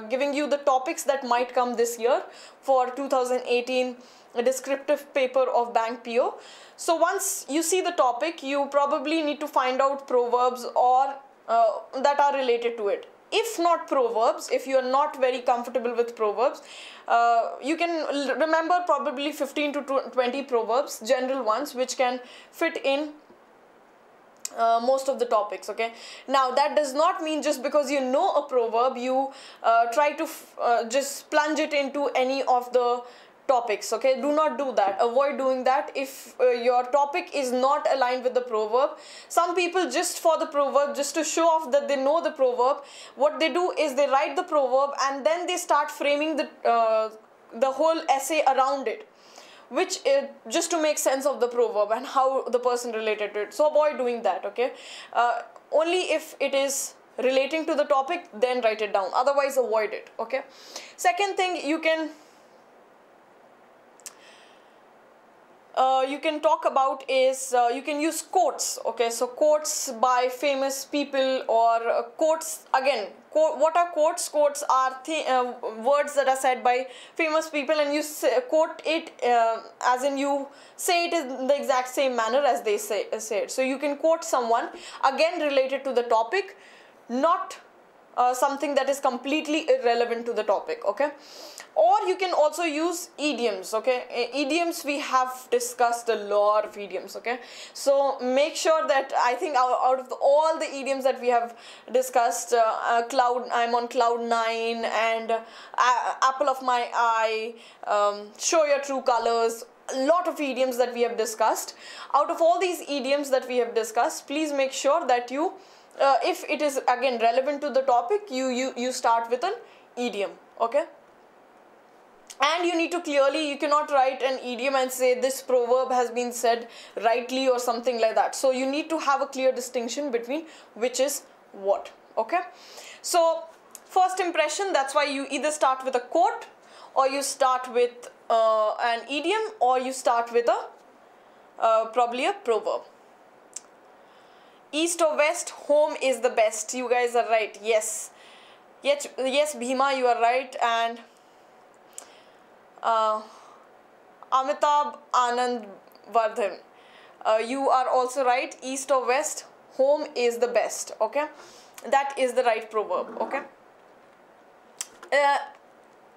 giving you the topics that might come this year for 2018 descriptive paper of Bank PO. So once you see the topic, you probably need to find out proverbs or that are related to it. If not proverbs, if you are not very comfortable with proverbs, you can remember probably 15 to 20 proverbs, general ones, which can fit in most of the topics. Okay, now that does not mean just because you know a proverb you try to just plunge it into any of the topics. Okay, do not do that. Avoid doing that. If your topic is not aligned with the proverb, some people just for the proverb, just to show off that they know the proverb, what they do is they write the proverb and then they start framing the whole essay around it, which is just to make sense of the proverb and how the person related to it. So avoid doing that. Okay, only if it is relating to the topic, then write it down. Otherwise, avoid it. Okay. Second thing, you can talk about is you can use quotes. Okay, so quotes by famous people or quotes again. What are quotes? Quotes are words that are said by famous people, and you quote it as in you say it in the exact same manner as they say it. So you can quote someone again related to the topic, not something that is completely irrelevant to the topic. Okay, or you can also use idioms. Okay, idioms, we have discussed a lot of idioms. Okay, so make sure that I think out of all the idioms that we have discussed, I'm on cloud 9 and apple of my eye, show your true colors, a lot of idioms that we have discussed. Out of all these idioms that we have discussed, please make sure that you if it is again relevant to the topic, you start with an idiom. Okay, and you need to clearly, you cannot write an idiom and say this proverb has been said rightly or something like that. So you need to have a clear distinction between which is what. Okay, so first impression, that's why you either start with a quote or you start with an idiom or you start with a probably a proverb. East or west, home is the best. You guys are right. Yes, Bhima, you are right. And Amitabh Anand Vardhan, you are also right. East or west, home is the best. Okay, that is the right proverb. Okay,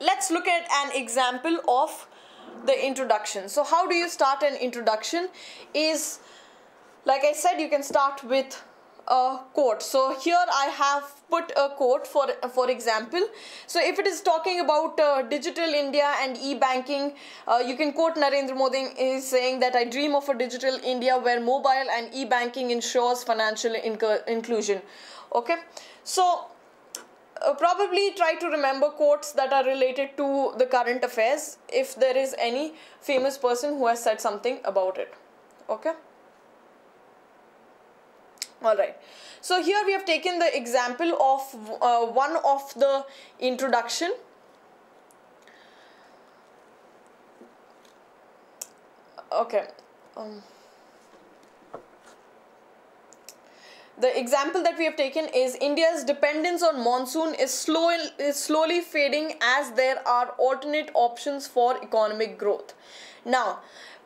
let's look at an example of the introduction. So how do you start an introduction is, like I said, you can start with a quote. So here I have put a quote for example. So if it is talking about digital India and e-banking, you can quote Narendra Modi is saying that I dream of a digital India where mobile and e-banking ensures financial inclusion. Okay, so probably try to remember quotes that are related to the current affairs if there is any famous person who has said something about it. Okay. Alright, so here we have taken the example of one of the introduction. Okay. The example that we have taken is India's dependence on monsoon is slowly fading as there are alternate options for economic growth. Now,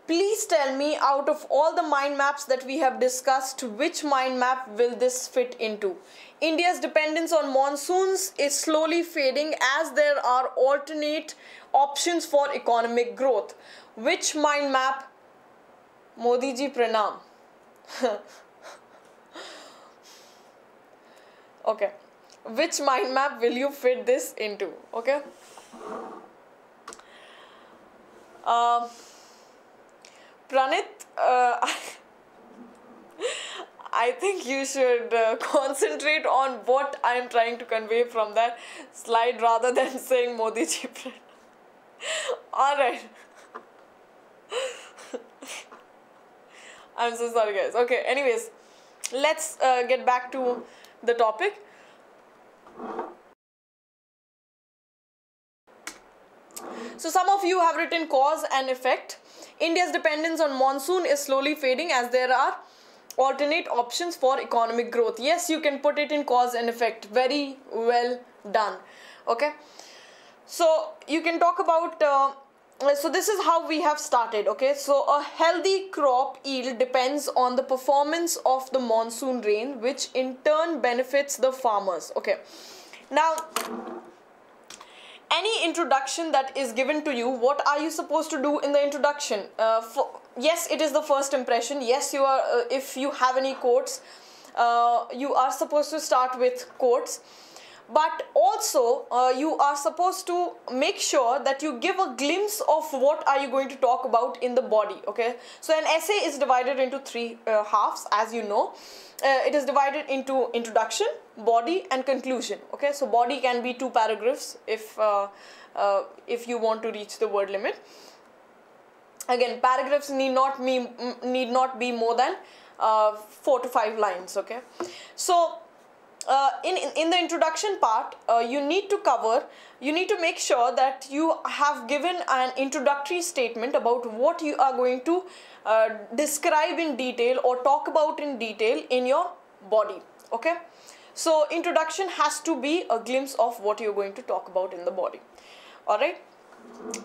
please tell me, out of all the mind maps that we have discussed, which mind map will this fit into? India's dependence on monsoons is slowly fading as there are alternate options for economic growth. Which mind map? Modi ji pranam. Okay, which mind map will you fit this into? Okay. Pranit, I think you should concentrate on what I am trying to convey from that slide rather than saying Modi ji pranam. Alright. I'm so sorry, guys. Okay, anyways, let's get back to the topic. So some of you have written cause and effect. India's dependence on monsoon is slowly fading as there are alternate options for economic growth. Yes, you can put it in cause and effect. Very well done. Okay. So you can talk about so this is how we have started. Okay, so a healthy crop yield depends on the performance of the monsoon rain, which in turn benefits the farmers. Okay, now any introduction that is given to you, what are you supposed to do in the introduction? Yes, it is the first impression. Yes, you are if you have any quotes, you are supposed to start with quotes. But also you are supposed to make sure that you give a glimpse of what are you going to talk about in the body. Okay, so an essay is divided into three halves, as you know. It is divided into introduction, body and conclusion. Okay, so body can be 2 paragraphs if you want to reach the word limit. Again, paragraphs need not be more than 4 to 5 lines. Okay, so in the introduction part, you need to make sure that you have given an introductory statement about what you are going to describe in detail or talk about in detail in your body. Okay, so introduction has to be a glimpse of what you're going to talk about in the body. All right,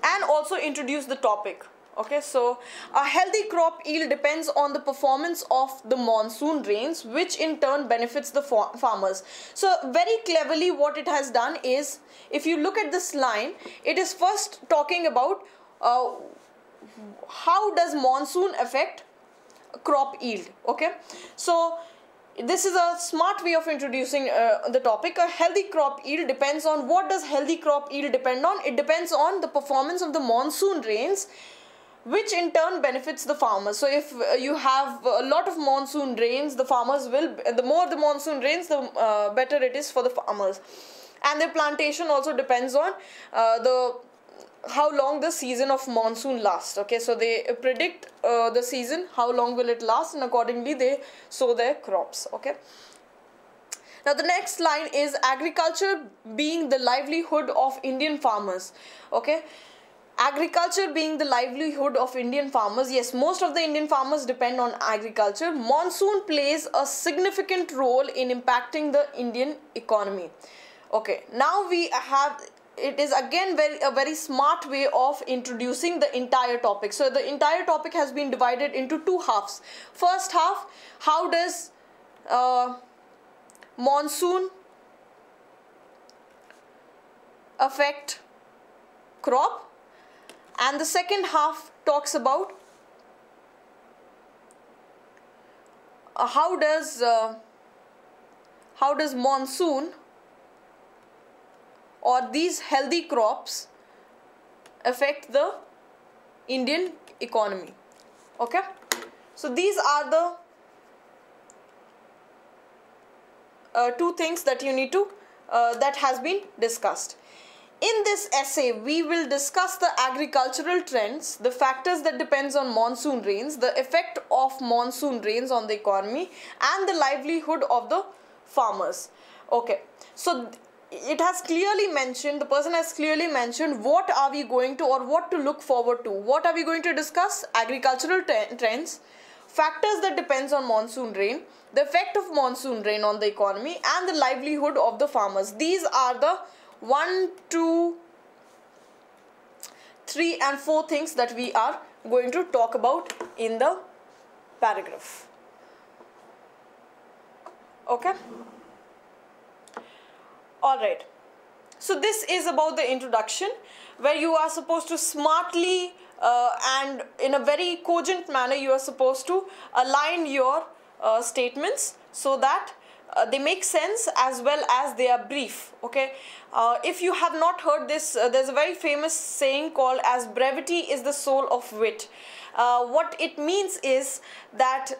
and also introduce the topic. Okay, so a healthy crop yield depends on the performance of the monsoon rains, which in turn benefits the farmers. So very cleverly what it has done is, if you look at this line, it is first talking about how does monsoon affect crop yield. Okay, so this is a smart way of introducing the topic. A healthy crop yield depends on, what does healthy crop yield depend on? It depends on the performance of the monsoon rains, which in turn benefits the farmers. So if you have a lot of monsoon rains, the farmers will, the more the monsoon rains, the better it is for the farmers. And their plantation also depends on how long the season of monsoon lasts. Okay, so they predict the season, how long will it last, and accordingly they sow their crops. Okay. Now the next line is agriculture being the livelihood of Indian farmers. Okay. Agriculture being the livelihood of Indian farmers. Yes, most of the Indian farmers depend on agriculture. Monsoon plays a significant role in impacting the Indian economy. Okay, now we have, it is again a very smart way of introducing the entire topic. So the entire topic has been divided into 2 halves. First half, how does monsoon affect crop? And the second half talks about how does monsoon or these healthy crops affect the Indian economy. Okay, so these are the 2 things that you need to that has been discussed. In this essay, we will discuss the agricultural trends, the factors that depends on monsoon rains, the effect of monsoon rains on the economy, and the livelihood of the farmers. Okay, so it has clearly mentioned, the person has clearly mentioned what are we going to, or what to look forward to. What are we going to discuss? Agricultural trends, factors that depends on monsoon rain, the effect of monsoon rain on the economy, and the livelihood of the farmers. These are the 1, 2, 3 and 4 things that we are going to talk about in the paragraph. Okay. Alright, so this is about the introduction, where you are supposed to smartly and in a very cogent manner you are supposed to align your statements so that they make sense as well as they are brief. Okay, if you have not heard this, there's a very famous saying called as brevity is the soul of wit. What it means is that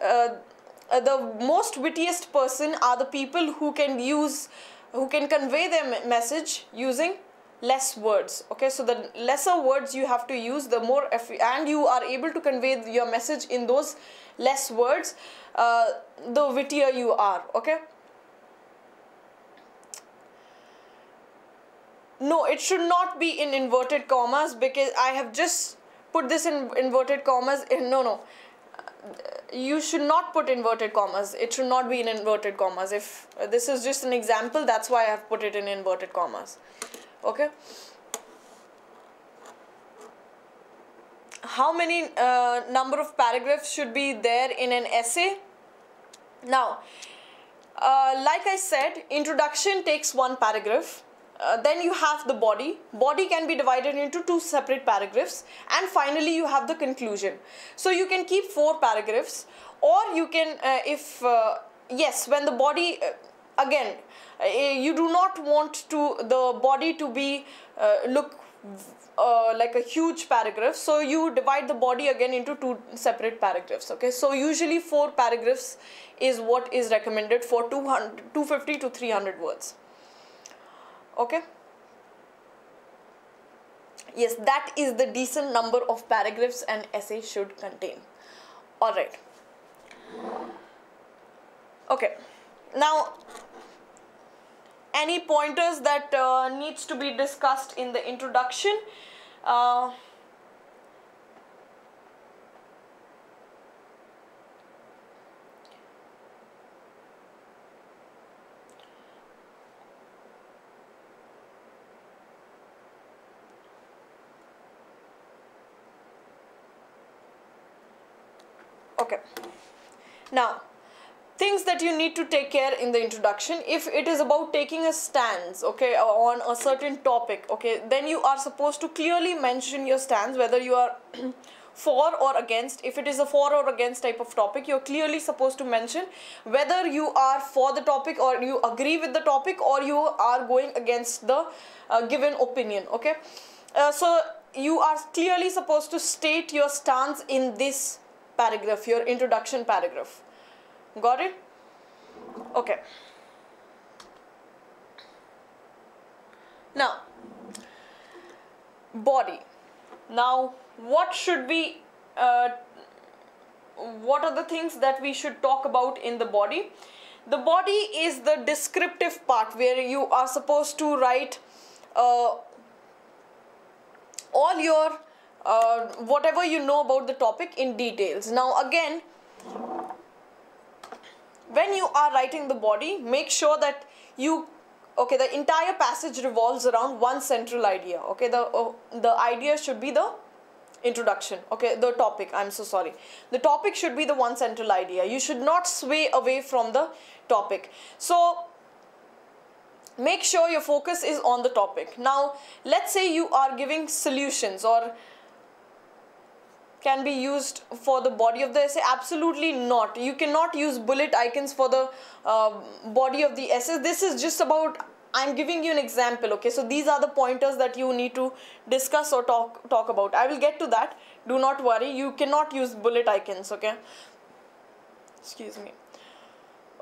the most wittiest person are the people who can convey their message using less words. Okay, so the lesser words you have to use, the more and you are able to convey your message in those less words, the wittier you are. Okay, no, it should not be in inverted commas, because I have just put this in inverted commas. No, you should not put inverted commas. It should not be in inverted commas. If this is just an example, that's why I have put it in inverted commas. Okay, how many number of paragraphs should be there in an essay? Now, like I said, introduction takes 1 paragraph. Then you have the body. Body can be divided into 2 separate paragraphs, and finally you have the conclusion. So you can keep 4 paragraphs, or you can yes, when the body again you do not want the body to be look like a huge paragraph, so you divide the body again into 2 separate paragraphs. Okay, so usually 4 paragraphs is what is recommended for 250 to 300 words. Okay, yes, that is the decent number of paragraphs an essay should contain. All right. Okay, now any pointers that needs to be discussed in the introduction? Okay, now things that you need to take care in the introduction. If it is about taking a stance, okay, on a certain topic, okay, then you are supposed to clearly mention your stance, whether you are for or against. If it is a for or against type of topic, you're clearly supposed to mention whether you are for the topic, or you agree with the topic, or you are going against the given opinion. Okay, so you are clearly supposed to state your stance in this paragraph, your introduction paragraph. Got it? Okay. Now, body. Now, what should be, what are the things that we should talk about in the body? The body is the descriptive part, where you are supposed to write all your whatever you know about the topic in details. Now again, when you are writing the body, make sure that the entire passage revolves around one central idea. Okay, the idea should be the introduction. Okay, the topic, I'm so sorry. The topic should be the one central idea. You should not sway away from the topic. So make sure your focus is on the topic. Now, let's say you are giving solutions, or can be used for the body of the essay. Absolutely not. You cannot use bullet icons for the body of the essay. This is just about, I'm giving you an example. Okay, so these are the pointers that you need to discuss or talk about. I will get to that. Do not worry. You cannot use bullet icons. Okay, excuse me.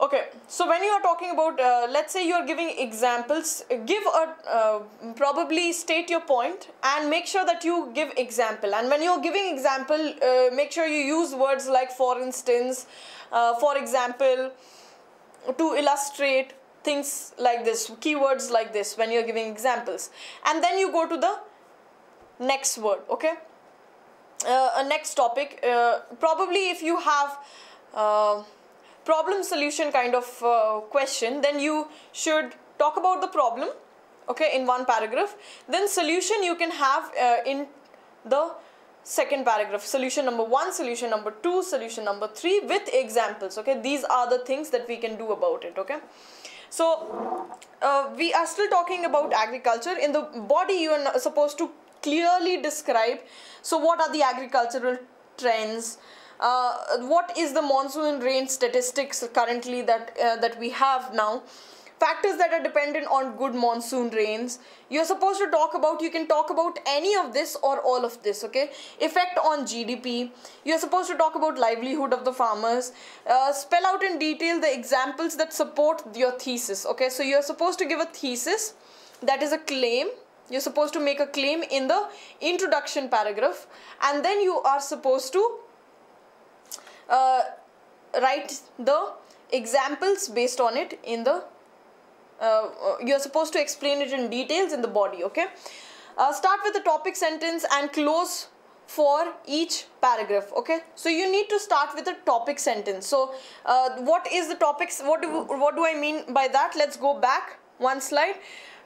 Okay, so when you are talking about, let's say you are giving examples, probably state your point and make sure that you give example. And when you are giving example, make sure you use words like for instance, for example, to illustrate, things like this, keywords like this when you're giving examples, and then you go to the next word, okay? A next topic, probably if you have problem solution kind of question, then you should talk about the problem, okay, in one paragraph. Then solution you can have in the second paragraph, solution number 1, solution number 2, solution number 3 with examples, okay? These are the things that we can do about it, okay? So we are still talking about agriculture. In the body you are supposed to clearly describe, so what are the agricultural trends, what is the monsoon rain statistics currently that we have now, factors that are dependent on good monsoon rains. You're supposed to talk about, you can talk about any of this or all of this, okay? Effect on GDP. You're supposed to talk about livelihood of the farmers. Spell out in detail the examples that support your thesis, okay? So you're supposed to give a thesis that is a claim. You're supposed to make a claim in the introduction paragraph, and then you are supposed to write the examples based on it in the you're supposed to explain it in details in the body, okay? Start with the topic sentence and close for each paragraph, okay? So you need to start with a topic sentence. So what is the topics, what do I mean by that? Let's go back one slide.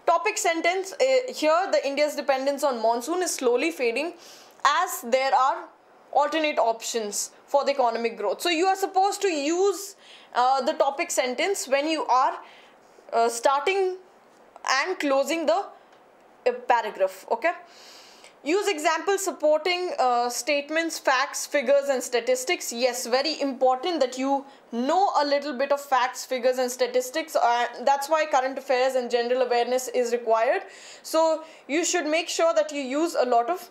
Topic sentence, here the India's dependence on monsoon is slowly fading as there are alternate options for the economic growth. So you are supposed to use the topic sentence when you are starting and closing the paragraph, okay? Use examples supporting statements, facts, figures and statistics. Yes, very important that you know a little bit of facts, figures and statistics. That's why current affairs and general awareness is required. So you should make sure that you use a lot of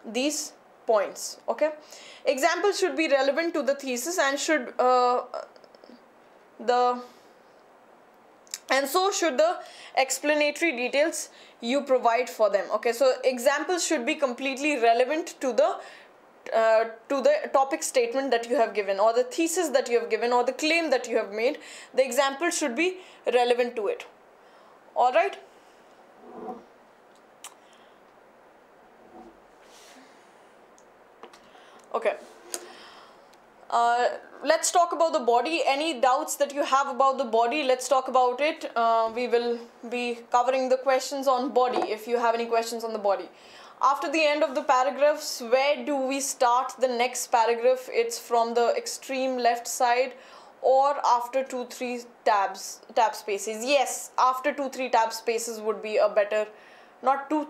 these points, okay? Examples should be relevant to the thesis and should and so should the explanatory details you provide for them, okay? So examples should be completely relevant to the topic statement that you have given, or the thesis that you have given, or the claim that you have made. The example should be relevant to it. All right? Okay. Let's talk about the body. Any doubts that you have about the body, let's talk about it. We will be covering the questions on body if you have any questions on the body. After the end of the paragraphs, where do we start the next paragraph? It's from the extreme left side or after 2-3 tab spaces. Yes, after 2-3 tab spaces would be a better, not 2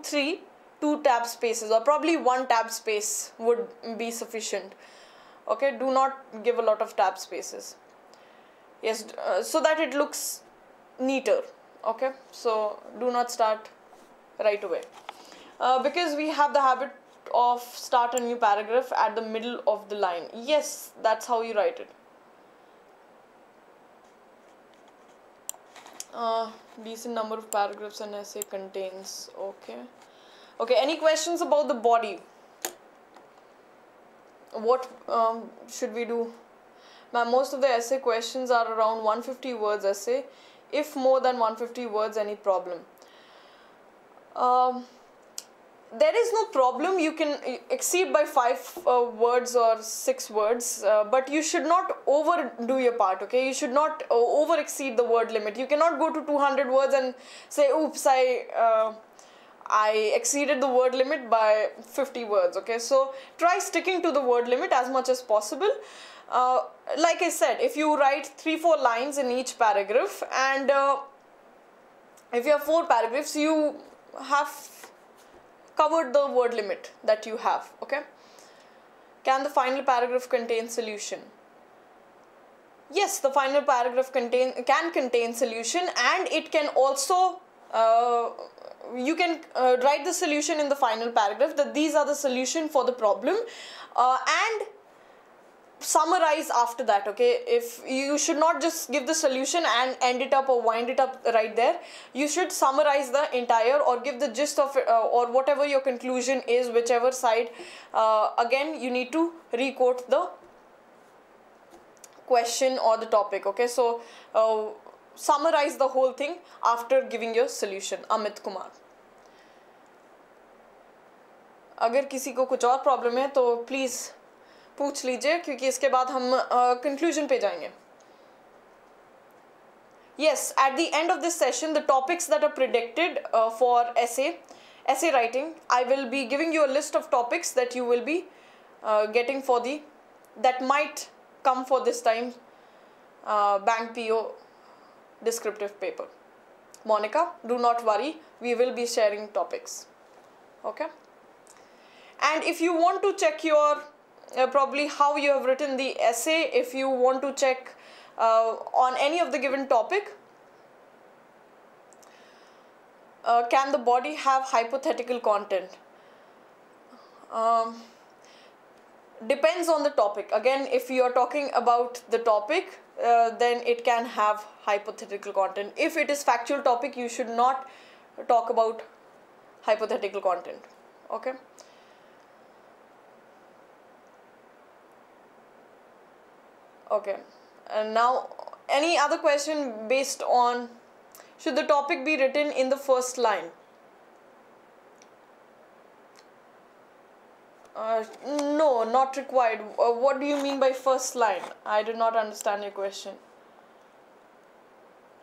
tab spaces, or probably 1 tab space would be sufficient. Okay, do not give a lot of tab spaces. Yes, so that it looks neater. Okay, so do not start right away. Because we have the habit of start a new paragraph at the middle of the line. Yes, that's how you write it. Decent number of paragraphs an essay contains. Okay. Okay, any questions about the body? What should we do? Ma'am, most of the essay questions are around 150 words essay. If more than 150 words, any problem? There is no problem. You can exceed by 5 words or 6 words, but you should not overdo your part, okay? You should not over exceed the word limit. You cannot go to 200 words and say, oops, I exceeded the word limit by 50 words, okay? So try sticking to the word limit as much as possible. Like I said, if you write 3-4 lines in each paragraph, and if you have 4 paragraphs, you have covered the word limit that you have, okay? Can the final paragraph contain solution? Yes, the final paragraph can contain solution, and it can also you can write the solution in the final paragraph, that these are the solution for the problem, and summarize after that, okay? If you should not just give the solution and end it up or wind it up right there. You should summarize the entire, or give the gist of it, or whatever your conclusion is, whichever side. Again, you need to re-quote the question or the topic, okay? So summarize the whole thing after giving your solution. Amit Kumar. अगर किसी को कुछ और problem है तो please पूछ लीजिए, क्योंकि इसके बाद हम कंक्लूजन पे जाएंगे. Yes, at the end of this session, the topics that are predicted for essay writing, I will be giving you a list of topics that you will be getting for that might come for this time bank PO descriptive paper. Monica, do not worry, we will be sharing topics. Okay. And if you want to check your probably how you have written the essay, if you want to check on any of the given topic, can the body have hypothetical content? Depends on the topic. Again, if you are talking about the topic, then it can have hypothetical content. If it is factual topic, you should not talk about hypothetical content. Okay. Okay, and now any other question based on, should the topic be written in the first line? No, not required. What do you mean by first line? I did not understand your question.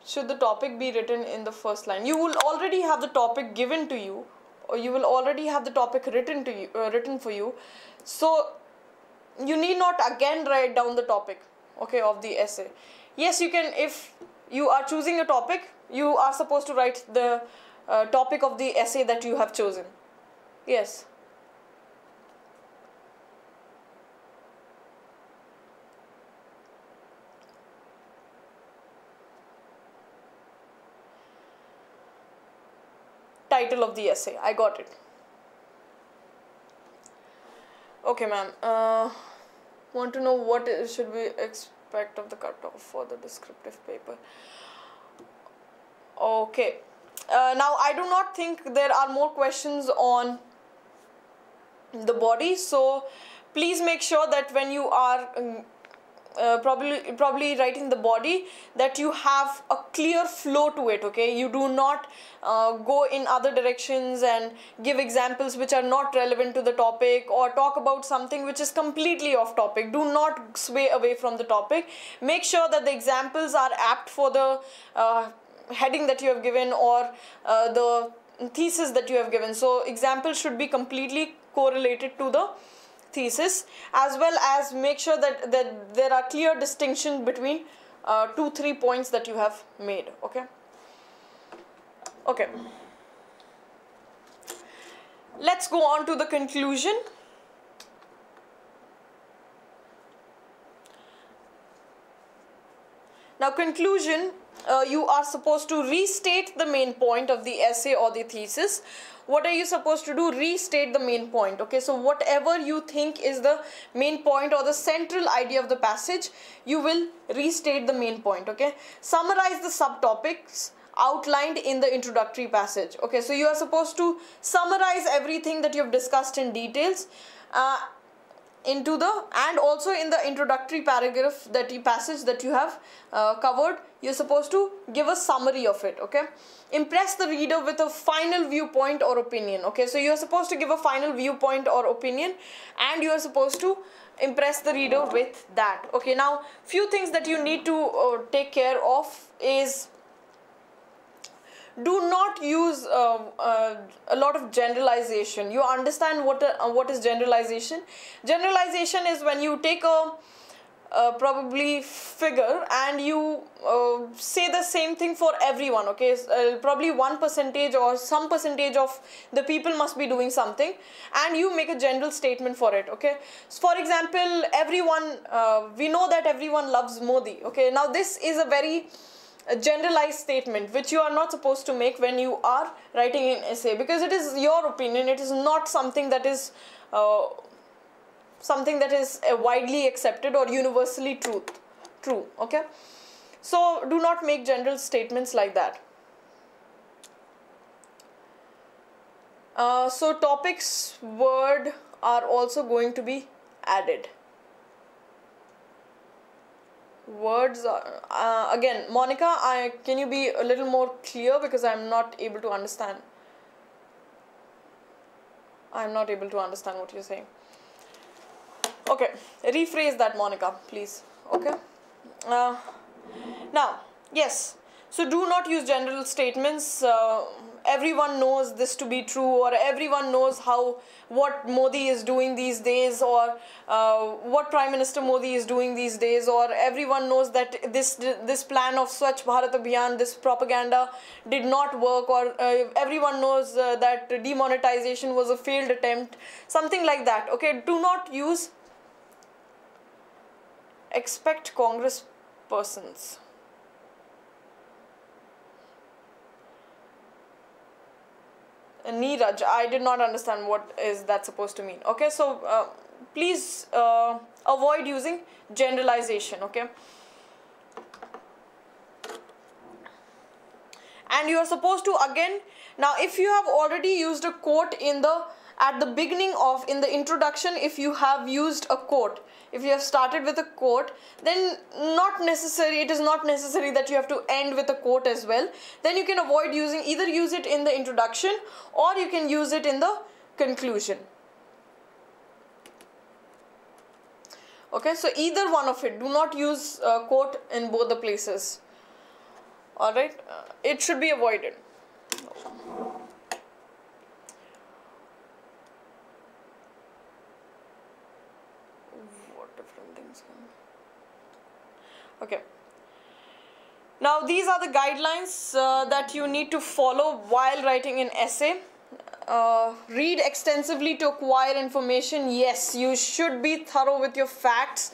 Should the topic be written in the first line? You will already have the topic given to you, or you will already have the topic written to you, written for you. So you need not again write down the topic, okay, of the essay. Yes, you can. If you are choosing a topic, you are supposed to write the topic of the essay that you have chosen. Yes. Title of the essay. I got it. Okay, ma'am. Want to know what should we expect of the cutoff for the descriptive paper? Okay. Now, I do not think there are more questions on the body. So, please make sure that when you are probably writing the body, that you have a clear flow to it. Okay, you do not go in other directions and give examples which are not relevant to the topic, or talk about something which is completely off topic. Do not sway away from the topic. Make sure that the examples are apt for the heading that you have given, or the thesis that you have given. So examples should be completely correlated to the thesis, as well as make sure that there are clear distinctions between 2-3 points that you have made. Okay. Okay. Let's go on to the conclusion. Now, conclusion, you are supposed to restate the main point of the essay or the thesis. What are you supposed to do? Restate the main point. Okay, so whatever you think is the main point or the central idea of the passage, you will restate the main point. Okay, summarize the subtopics outlined in the introductory passage. Okay, so you are supposed to summarize everything that you have discussed in details and also in the introductory paragraph, that the passage that you have covered, you're supposed to give a summary of it. Okay, impress the reader with a final viewpoint or opinion. Okay, so you're supposed to give a final viewpoint or opinion, and you're supposed to impress the reader with that. Okay, now few things that you need to take care of is, do not use a lot of generalization. You understand what is generalization? Generalization is when you take a probably figure and you say the same thing for everyone. Okay, probably 1% or some percentage of the people must be doing something, and you make a general statement for it. Okay, so for example, everyone we know that everyone loves Modi. Okay, now this is a very generalized statement which you are not supposed to make when you are writing an essay, because it is your opinion. It is not something that is widely accepted or universally true. Okay, so do not make general statements like that. So topics word are also going to be added. Words are, again, Monica, can you be a little more clear, because I'm not able to understand. I'm not able to understand what you're saying. Okay, rephrase that, Monica, please. Okay. Now, yes. So do not use general statements. Everyone knows this to be true, or everyone knows what Modi is doing these days, or what Prime Minister Modi is doing these days, or everyone knows that this plan of Swachh Bharat Abhiyan, this propaganda did not work, or everyone knows that demonetization was a failed attempt, something like that. Okay, do not use expect Congress persons. Neeraj, I did not understand what is that supposed to mean. Okay, so please avoid using generalization. Okay, and you are supposed to, again, now if you have already used a quote in the introduction, if you have used a quote, if you have started with a quote, then it is not necessary that you have to end with a quote as well. Then you can avoid either use it in the introduction, or you can use it in the conclusion. Okay, so either one of it. Do not use a quote in both the places. Alright, it should be avoided. Okay. Now these are the guidelines that you need to follow while writing an essay. Read extensively to acquire information. Yes, you should be thorough with your facts.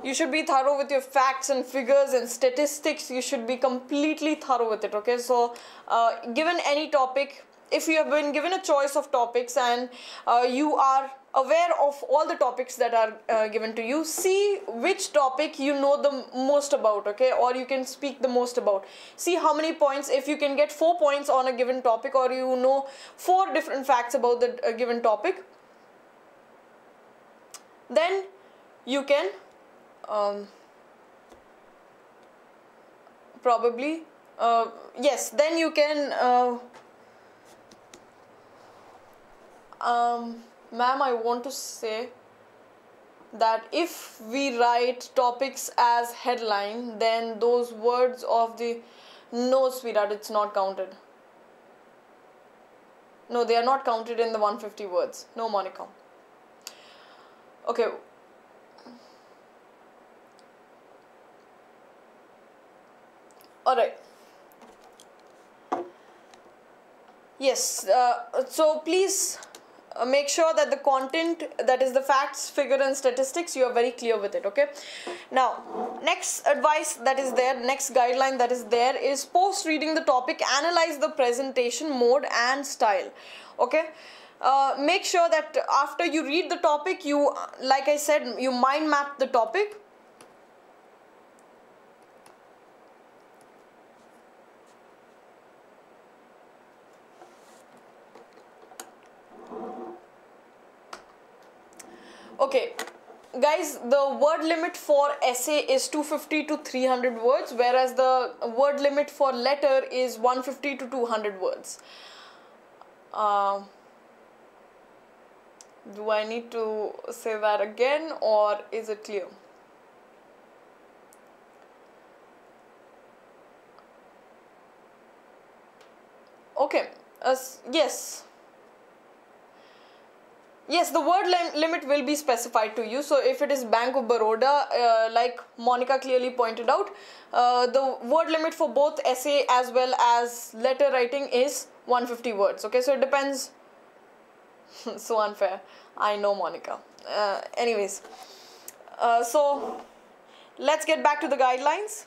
You should be thorough with your facts and figures and statistics. You should be completely thorough with it. Okay, so given any topic, if you have been given a choice of topics and you are aware of all the topics that are given to you, see which topic you know the most about, okay, or you can speak the most about. See how many points, if you can get 4 points on a given topic, or you know 4 different facts about the given topic, then you can probably yes, then you can ma'am, I want to say that if we write topics as headline, then those words of the, no sweetheart, it's not counted. No, they are not counted in the 150 words. No, Monica. Okay. Alright. Yes, so please make sure that the content, that is the facts, figure and statistics, you are very clear with it. Okay, now next advice that is there, next guideline that is there is post reading the topic, analyze the presentation mode and style. Okay, make sure that after you read the topic, you, like I said, you mind map the topic. Okay, guys, the word limit for essay is 250 to 300 words, whereas the word limit for letter is 150 to 200 words. Do I need to say that again, or is it clear? Okay, yes. Yes, the word limit will be specified to you. So if it is Bank of Baroda, like Monica clearly pointed out, the word limit for both essay as well as letter writing is 150 words. Okay, so it depends. So unfair. I know, Monica. Anyways, so let's get back to the guidelines.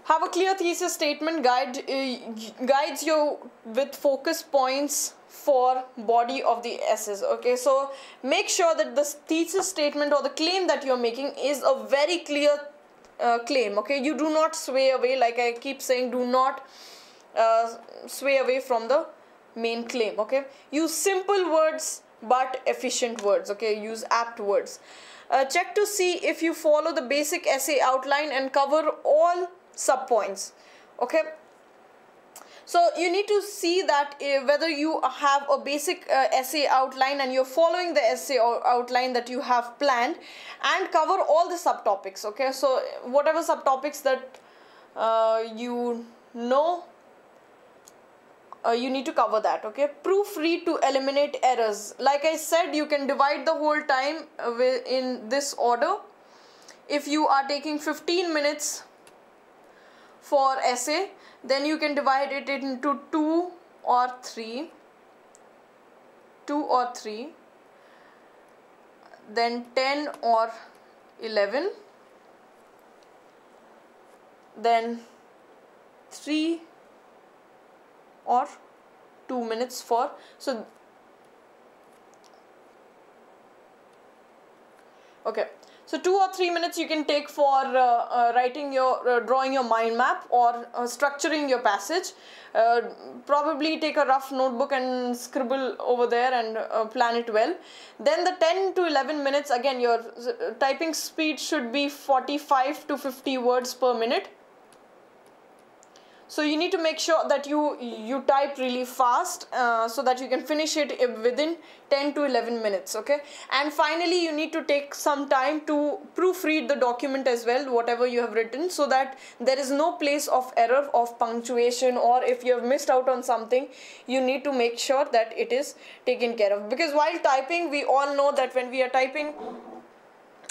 Have a clear thesis statement, guides you with focus points for body of the essays. Okay, so make sure that the thesis statement or the claim that you're making is a very clear claim. Okay, you do not sway away, like I keep saying, do not sway away from the main claim. Okay, use simple words but efficient words. Okay, use apt words. Check to see if you follow the basic essay outline and cover all subpoints. Okay, so you need to see that whether you have a basic essay outline and you're following the essay outline that you have planned, and cover all the subtopics. Okay, so whatever subtopics that you know, you need to cover that. Okay, proofread to eliminate errors. Like I said, you can divide the whole time in this order. If you are taking 15 minutes for essay, then you can divide it into 2 or 3, then 10 or 11, then 3 or 2 minutes for, so okay, so 2 or 3 minutes you can take for writing your drawing your mind map or structuring your passage. Probably take a rough notebook and scribble over there and plan it well. Then the 10 to 11 minutes, again your typing speed should be 45 to 50 words per minute. So you need to make sure that you type really fast so that you can finish it within 10 to 11 minutes. Okay, and finally you need to take some time to proofread the document as well, whatever you have written, so that there is no place of error of punctuation, or if you have missed out on something, you need to make sure that it is taken care of. Because while typing, we all know that when we are typing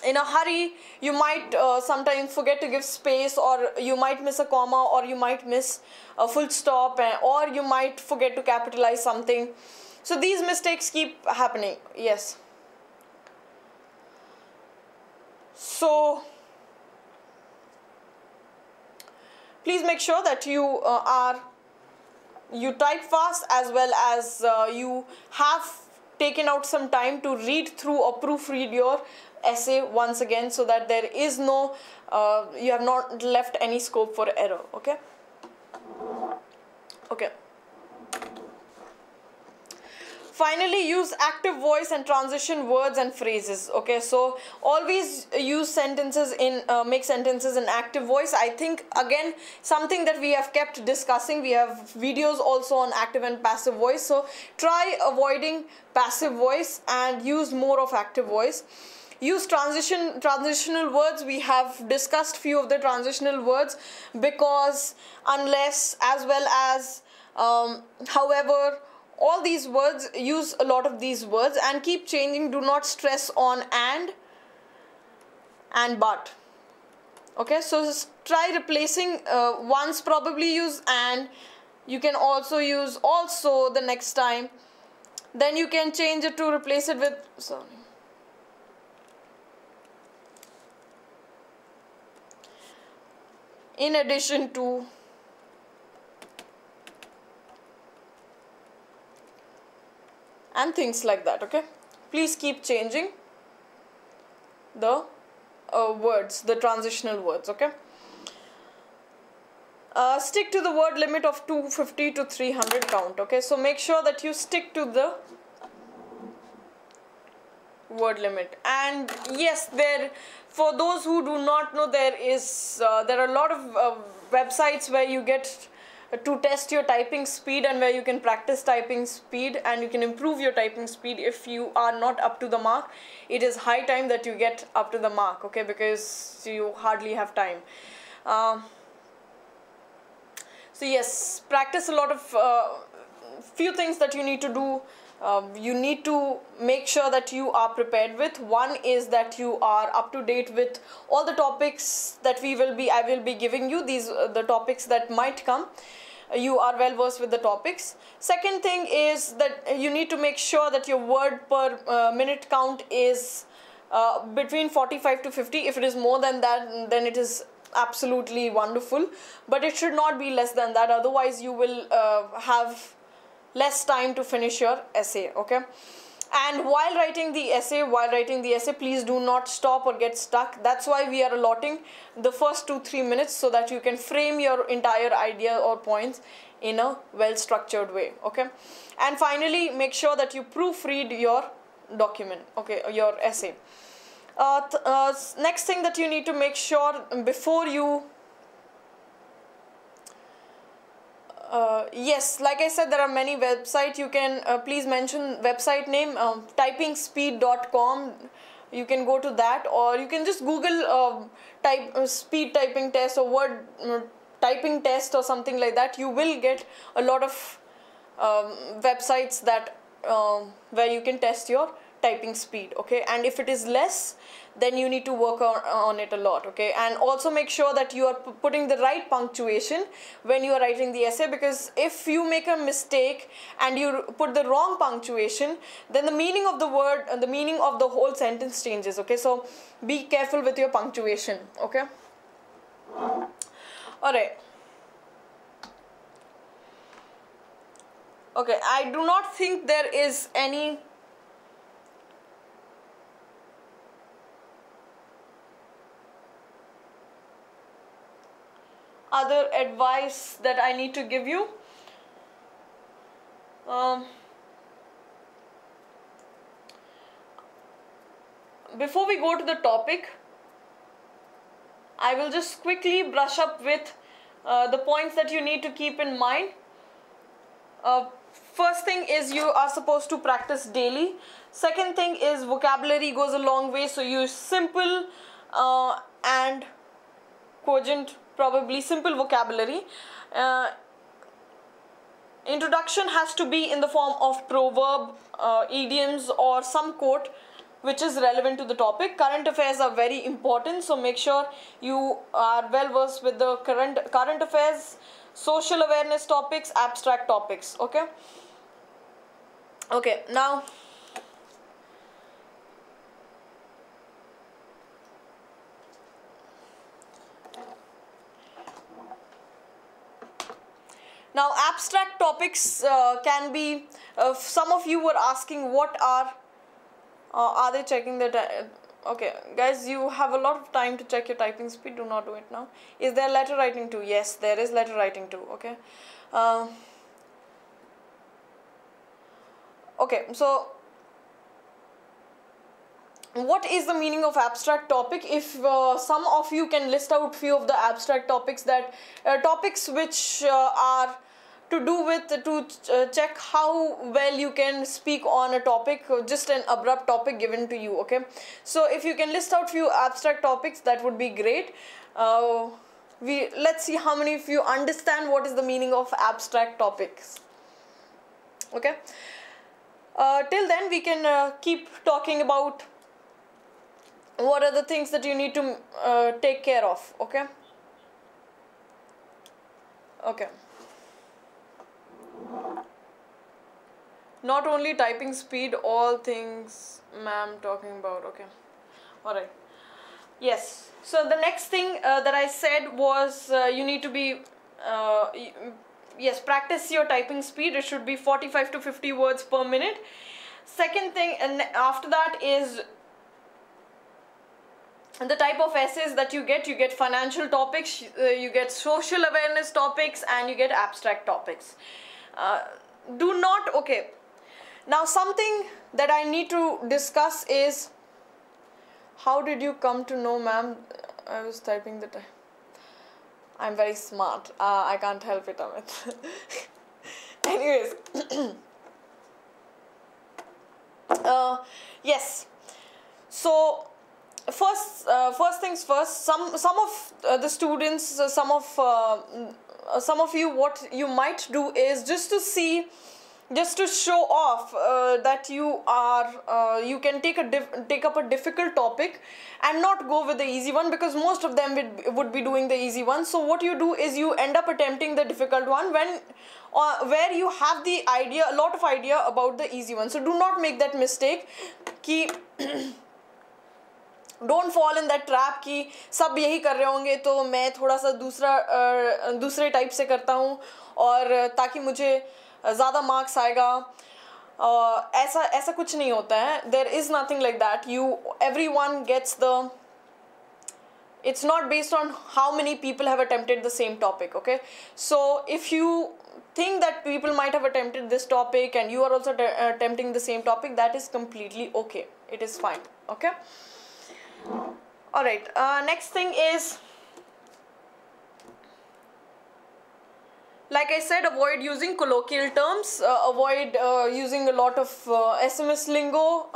in a hurry, you might sometimes forget to give space, or you might miss a comma, or you might miss a full stop, or you might forget to capitalize something. So these mistakes keep happening. Yes. So please make sure that you type fast, as well as you have taken out some time to read through or proofread your essay once again, so that there is no you have not left any scope for error. Okay. Finally, use active voice and transition words and phrases. Okay, so always use sentences in make sentences in active voice. I think again something that we have kept discussing. We have videos also on active and passive voice, so try avoiding passive voice and use more of active voice. Use transitional words. We have discussed few of the transitional words, because, unless, as well as, however, all these words, use a lot of these words and keep changing. Do not stress on and but. Okay, so just try replacing once, probably use and. You can also use also the next time. Then you can change it to replace it with, sorry. In addition to, and things like that. Okay, please keep changing the words, the transitional words. Okay, stick to the word limit of 250 to 300 count. Okay, so make sure that you stick to the word limit. And yes, there, for those who do not know, there are a lot of websites where you get to test your typing speed, and where you can practice typing speed, and you can improve your typing speed if you are not up to the mark. It is high time that you get up to the mark. Okay, because you hardly have time. So yes, practice a lot of few things that you need to do. You need to make sure that you are prepared with. One is that you are up to date with all the topics that I will be giving you. These the topics that might come. You are well versed with the topics. Second thing is that you need to make sure that your word per minute count is between 45 to 50. If it is more than that, then it is absolutely wonderful, but it should not be less than that. Otherwise you will have less time to finish your essay. Okay, and while writing the essay, please do not stop or get stuck. That's why we are allotting the first 2-3 minutes, so that you can frame your entire idea or points in a well structured way. Okay, and finally, make sure that you proofread your document, okay, your essay. Next thing that you need to make sure before you yes, like I said, there are many websites. You can please mention website name, typingspeed.com. You can go to that, or you can just Google speed typing test or word typing test or something like that. You will get a lot of websites that where you can test your typing speed, okay. And if it is less, then you need to work on it a lot, okay. And also make sure that you are putting the right punctuation when you are writing the essay, because if you make a mistake and you put the wrong punctuation, then the meaning of the word and the meaning of the whole sentence changes, okay. So be careful with your punctuation, okay. All right. Okay, I do not think there is any other advice that I need to give you. Before we go to the topic, I will just quickly brush up with the points that you need to keep in mind. First thing is you are supposed to practice daily. Second thing is vocabulary goes a long way, so use simple and cogent, probably simple vocabulary. Introduction has to be in the form of proverb, idioms, or some quote which is relevant to the topic. Current affairs are very important, so make sure you are well versed with the current affairs, social awareness topics, abstract topics, okay. Okay, now abstract topics can be, some of you were asking what are they checking the okay guys, you have a lot of time to check your typing speed. Do not do it now. Is there letter writing too? Yes, there is letter writing too, okay. Okay, so what is the meaning of abstract topic? If some of you can list out few of the abstract topics, that topics which are to do with check how well you can speak on a topic, just an abrupt topic given to you, okay. So if you can list out few abstract topics, that would be great. Let's see how many of you understand what is the meaning of abstract topics, okay. Till then we can keep talking about what are the things that you need to take care of, okay. Okay, not only typing speed, all things ma'am talking about, okay. All right, yes. So the next thing that I said was you need to be yes, practice your typing speed. It should be 45 to 50 words per minute. Second thing, and after that is the type of essays that you get financial topics, you get social awareness topics, and you get abstract topics. Do not, okay. Now something that I need to discuss is, how did you come to know, ma'am? I was typing the time. I'm very smart. I can't help it, Amit. Anyways. Yes. So first things first. Some of the students, some of you, what you might do is just to show off that you can take up a difficult topic and not go with the easy one, because most of them would be doing the easy one. So what you do is you end up attempting the difficult one where you have a lot of idea about the easy one. So do not make that mistake. Don't fall in that trap कि सब यही कर रहे होंगे तो मैं थोड़ा सा दूसरे टाइप से करता हूँ और ताकि मुझे ज़्यादा मार्क्स आएगा. ऐसा कुछ नहीं होता है. There is nothing like that. Everyone gets the. It's not based on how many people have attempted the same topic. Okay, so if you think that people might have attempted this topic and you are also attempting the same topic, that is completely okay. It is fine. Okay. All right. Next thing is, like I said, avoid using colloquial terms, avoid using a lot of SMS lingo,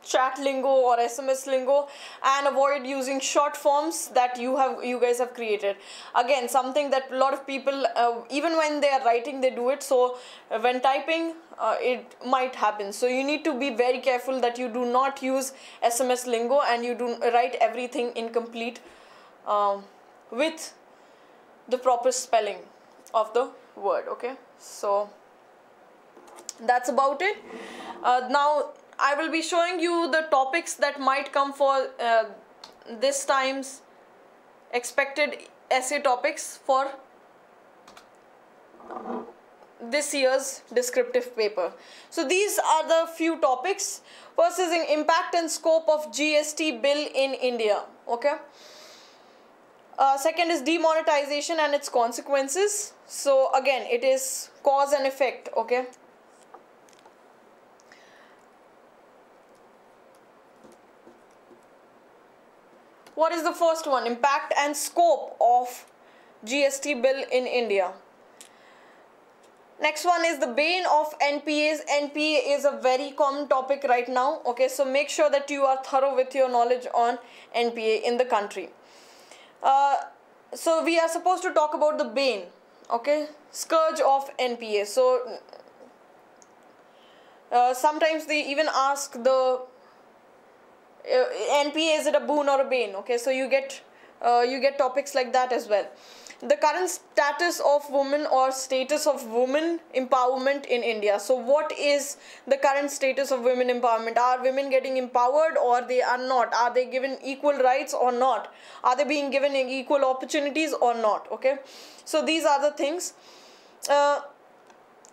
chat lingo or SMS lingo, and avoid using short forms that you guys have created. Again, something that a lot of people, even when they are writing, they do it. So when typing, it might happen. So you need to be very careful that you do not use SMS lingo and you do write everything incomplete with the proper spelling of the word. Okay, so that's about it. Now I will be showing you the topics that might come for this time's expected essay topics for this year's descriptive paper. So these are the few topics. First is in impact and scope of GST bill in India. Okay. Second is demonetization and its consequences. So again, it is cause and effect. Okay. What is the first one? Impact and scope of GST bill in India. Next one is the bane of NPAs. NPA is a very common topic right now. Okay, so make sure that you are thorough with your knowledge on NPA in the country. So we are supposed to talk about the bane, okay, scourge of NPA. So sometimes they even ask the NPA, is it a boon or a bane? Okay, so you get topics like that as well. The current status of women or status of women empowerment in India. So what is the current status of women empowerment? Are women getting empowered or they are not? Are they given equal rights or not? Are they being given equal opportunities or not? Okay, so these are the things.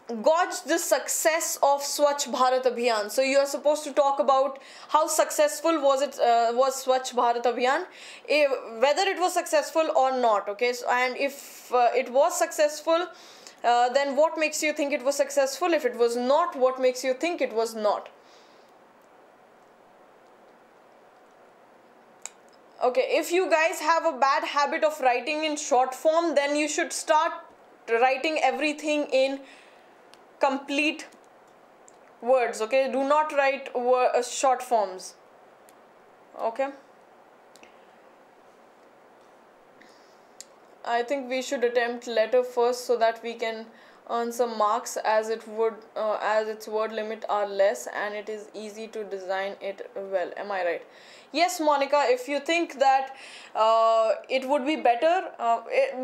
Gauge the success of Swachh Bharat Abhiyan. So you are supposed to talk about how successful was Swachh Bharat Abhiyan, whether it was successful or not. Okay, so, and if it was successful, then what makes you think it was successful? If it was not, what makes you think it was not? Okay, if you guys have a bad habit of writing in short form, then you should start writing everything in complete words. Okay, do not write short forms. Okay, I think we should attempt letter first so that we can earn some marks, as it would as its word limit are less and it is easy to design it well. Am I right? Yes, Monica, if you think that it would be better,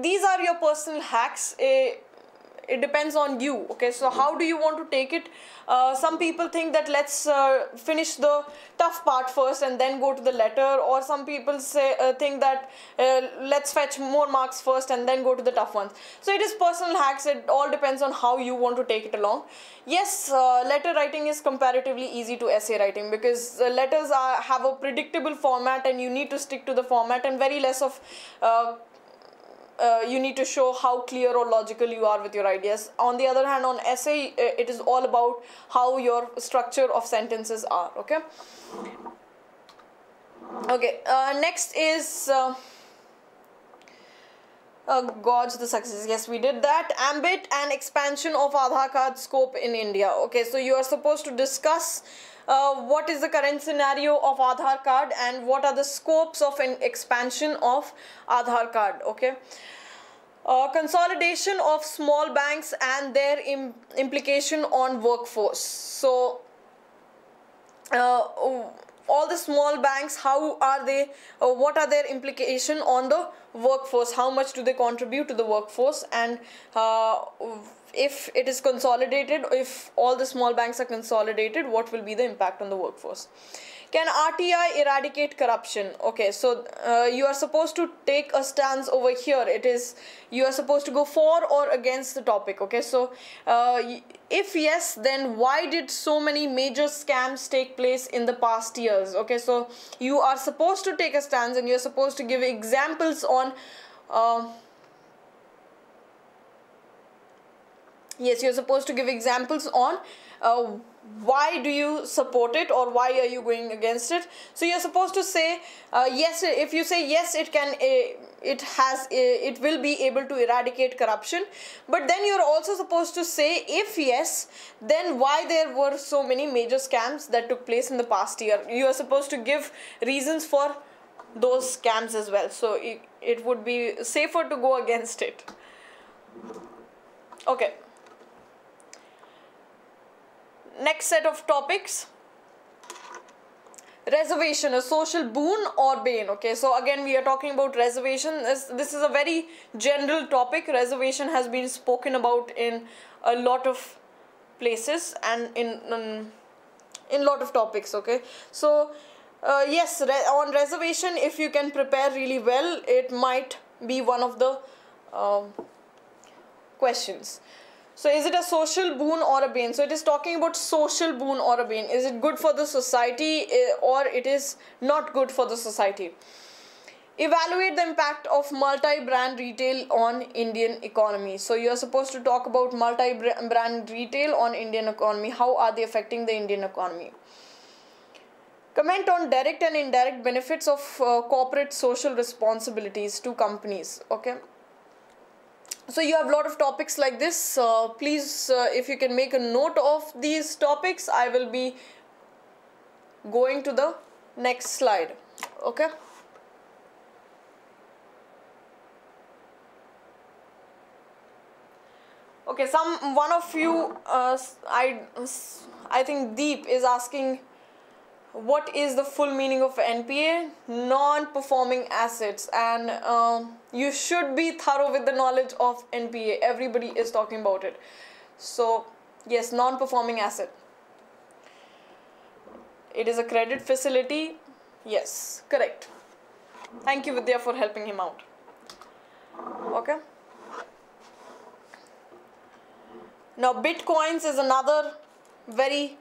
these are your personal hacks. It depends on you. Okay, so how do you want to take it? Some people think that let's finish the tough part first and then go to the letter, or some people think that let's fetch more marks first and then go to the tough ones. So it is personal hacks. It all depends on how you want to take it along. Yes, letter writing is comparatively easy to essay writing, because letters have a predictable format and you need to stick to the format, and very less of you need to show how clear or logical you are with your ideas. On the other hand, on essay, it is all about how your structure of sentences are. Okay. Okay. Next is gauge the success. Yes, we did that. Ambit and expansion of Aadhaar card scope in India. Okay, so you are supposed to discuss what is the current scenario of Aadhaar card and what are the scopes of an expansion of Aadhaar card. Okay. Consolidation of small banks and their implication on workforce. So all the small banks, how are they, what are their implication on the workforce? How much do they contribute to the workforce? And if it is consolidated, if all the small banks are consolidated, what will be the impact on the workforce? Can RTI eradicate corruption? Okay, so you are supposed to take a stance over here. It is, you are supposed to go for or against the topic. Okay, so if yes, then why did so many major scams take place in the past years? Okay, so you are supposed to take a stance and you are supposed to give examples on Yes, you're supposed to give examples on why do you support it or why are you going against it. So you're supposed to say yes. If you say yes, it will be able to eradicate corruption. But then you're also supposed to say, if yes, then why there were so many major scams that took place in the past year. You are supposed to give reasons for those scams as well. So it would be safer to go against it. Okay. Next set of topics. Reservation, a social boon or bane. Okay, so again we are talking about reservation. This is a very general topic. Reservation has been spoken about in a lot of places and in lot of topics. Okay, so yes, on reservation, if you can prepare really well, it might be one of the questions. So is it a social boon or a bane? So it is talking about social boon or a bane. Is it good for the society or it is not good for the society? Evaluate the impact of multi-brand retail on Indian economy. So you are supposed to talk about multi-brand retail on Indian economy. How are they affecting the Indian economy? Comment on direct and indirect benefits of corporate social responsibilities to companies. Okay. So you have a lot of topics like this. Please, if you can make a note of these topics, I will be going to the next slide. Okay. Okay, one of you, I think Deep is asking, what is the full meaning of NPA? Non-performing assets. And you should be thorough with the knowledge of NPA. Everybody is talking about it. So yes, non-performing asset. It is a credit facility. Yes, correct. Thank you, Vidya, for helping him out. Okay. Now Bitcoins is another very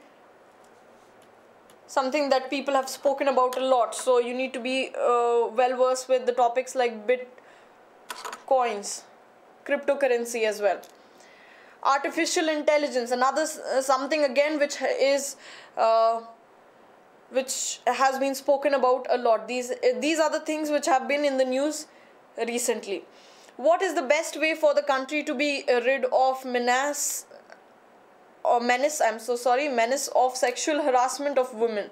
something that people have spoken about a lot. So you need to be well versed with the topics like Bitcoins, cryptocurrency as well. Artificial intelligence, another something again which has been spoken about a lot. These are the things which have been in the news recently. What is the best way for the country to be rid of menace of sexual harassment of women?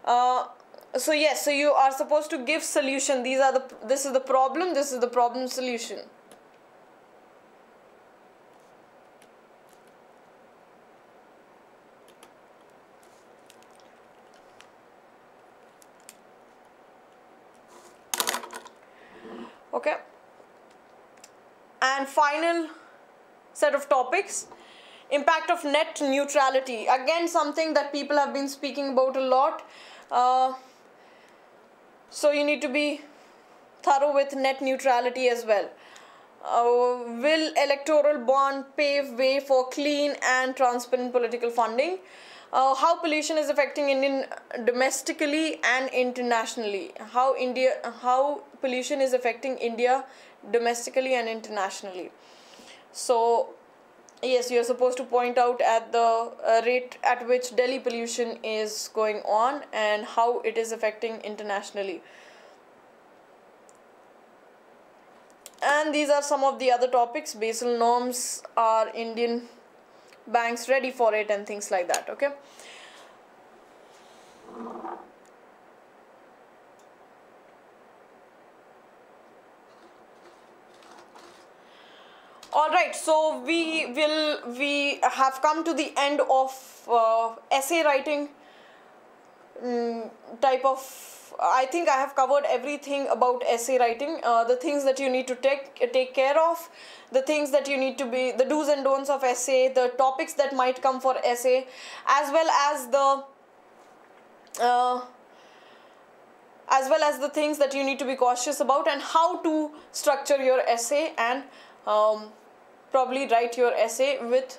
So yes, so you are supposed to give solution. This is the problem, this is the problem solution. Okay. And final set of topics, impact of net neutrality. Again, something that people have been speaking about a lot. So you need to be thorough with net neutrality as well. Will electoral bond pave way for clean and transparent political funding? How pollution is affecting Indian domestically and internationally. How pollution is affecting India domestically and internationally. So yes, you are supposed to point out at the rate at which Delhi pollution is going on and how it is affecting internationally. And these are some of the other topics. Basel norms, are Indian banks ready for it, and things like that. Okay. All right, so we have come to the end of essay writing type of. I think I have covered everything about essay writing. The things that you need to take care of, the things that you need to be, the do's and don'ts of essay, the topics that might come for essay, as well as the things that you need to be cautious about, and how to structure your essay and probably write your essay with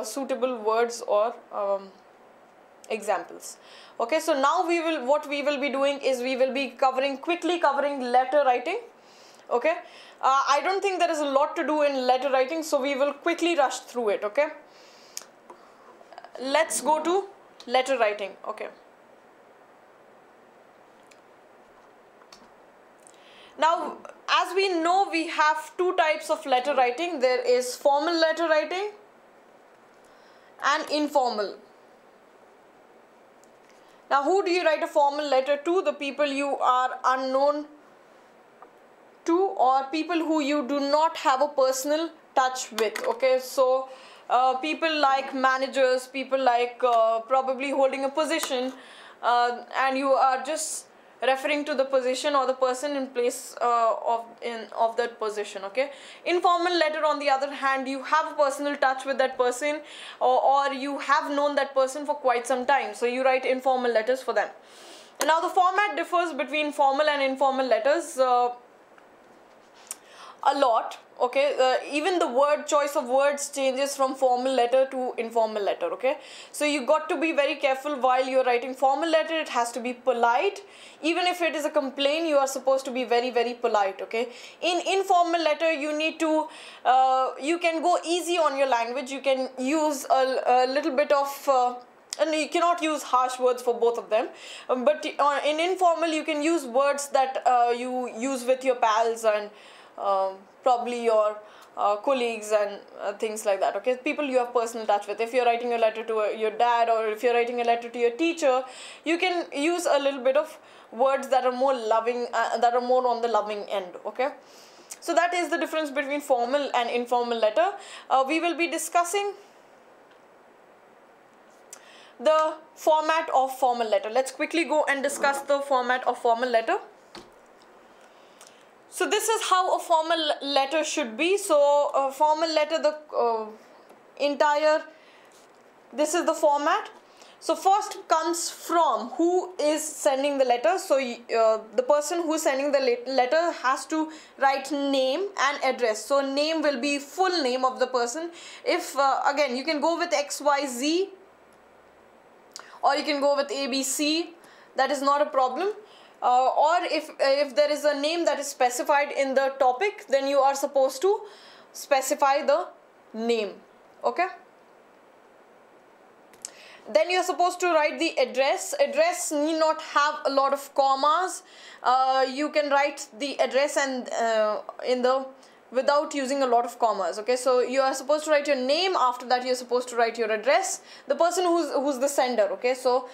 suitable words or examples. Okay, so now what we will be doing is we will be quickly covering letter writing. Okay, I don't think there is a lot to do in letter writing, so we will quickly rush through it. Okay, let's go to letter writing. Okay, now as we know, we have two types of letter writing. There is formal letter writing and informal. Now, who do you write a formal letter to? The people you are unknown to, or people who you do not have a personal touch with. Okay, so people like managers, people like probably holding a position, and you are just referring to the position or the person in place of that position. Okay, informal letter, on the other hand, you have a personal touch with that person, or you have known that person for quite some time, so you write informal letters for them. Now the format differs between formal and informal letters a lot. Okay, even the word choice of words changes from formal letter to informal letter. Okay, so you got to be very careful while you're writing formal letter. It has to be polite. Even if it is a complaint, you are supposed to be very, very polite. Okay, in informal letter, you need to you can go easy on your language. You can use a little bit of and you cannot use harsh words for both of them, but in informal you can use words that you use with your pals and probably your colleagues and things like that. Okay, people you have personal touch with. If you're writing a letter to your dad, or if you're writing a letter to your teacher, you can use a little bit of words that are more loving, that are more on the loving end. Okay, so that is the difference between formal and informal letter. We will be discussing the format of formal letter. Let's quickly go and discuss the format of formal letter. So this is how a formal letter should be. So a formal letter, the this is the format. So first comes from who is sending the letter. So the person who is sending the letter has to write name and address. So name will be full name of the person. If again, you can go with XYZ, or you can go with ABC. That is not a problem. Or if there is a name that is specified in the topic, then you are supposed to specify the name. Okay, then you are supposed to write the address. Address need not have a lot of commas. You can write the address and without using a lot of commas. Okay, so you are supposed to write your name. After that, you're supposed to write your address, the person who's the sender. Okay, so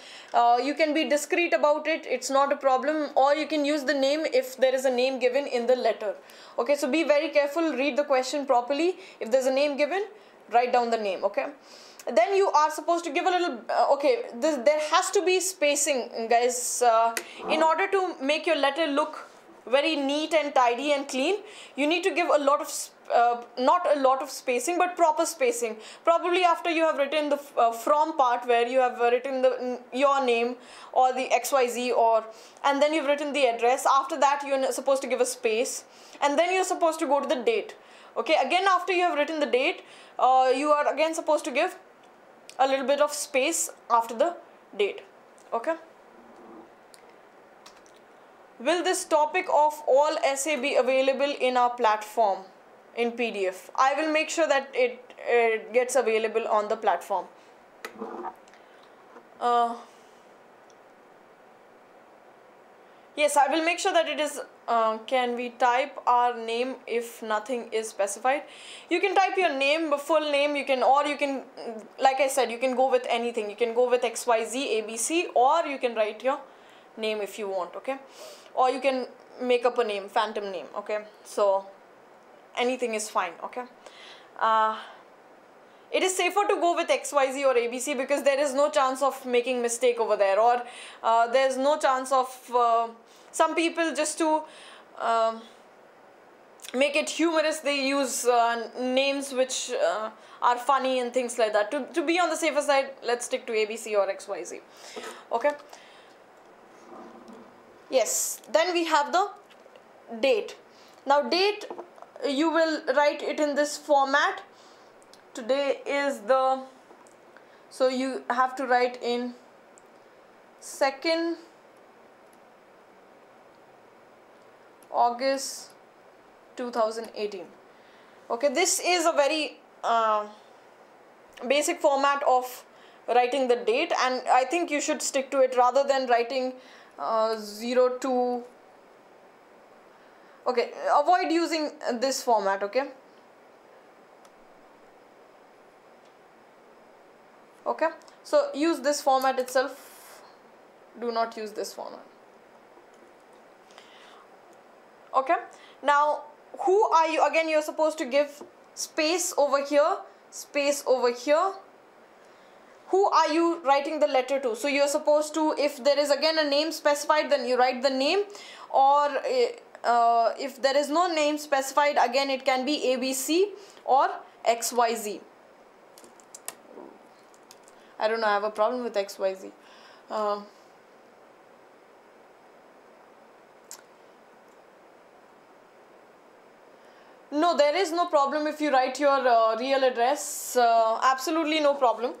you can be discreet about it, it's not a problem, or you can use the name if there is a name given in the letter. Okay, so be very careful, read the question properly. If there's a name given, write down the name. Okay, then you are supposed to give a little there has to be spacing, guys. In order to make your letter look very neat and tidy and clean, you need to give a lot of not a lot of spacing, but proper spacing. Probably after you have written the from part, where you have written your name or the XYZ, and then you've written the address. After that, you're supposed to give a space, and then you're supposed to go to the date. Okay, again after you have written the date, you are again supposed to give a little bit of space after the date. Okay, will this topic of all essay be available in our platform in PDF? I will make sure that it gets available on the platform. Yes, I will make sure that it is. Can we type our name if nothing is specified? You can type your name, full name. You can, or you can, like I said, you can go with anything. You can go with XYZ, ABC, or you can write your name if you want. Okay, or you can make up a name, phantom name. Okay, so anything is fine. Okay, it is safer to go with XYZ or ABC because there is no chance of making mistake over there, or there is no chance of some people, just to make it humorous, they use names which are funny and things like that. To be on the safer side, let's stick to ABC or XYZ. Okay. Yes, then we have the date. Now date, you will write it in this format. Today is so you have to write in 2nd August 2018. Okay, this is a very basic format of writing the date, and I think you should stick to it rather than writing 02. Okay, avoid using this format. Okay. Okay, so use this format itself. Do not use this format. Okay, now who are you? Again, you're supposed to give space over here, space over here. Who are you writing the letter to? So you're supposed to, if there is again a name specified, then you write the name, or if there is no name specified, again it can be ABC or XYZ. I don't know, I have a problem with XYZ. No, there is no problem if you write your real address. Absolutely no problem.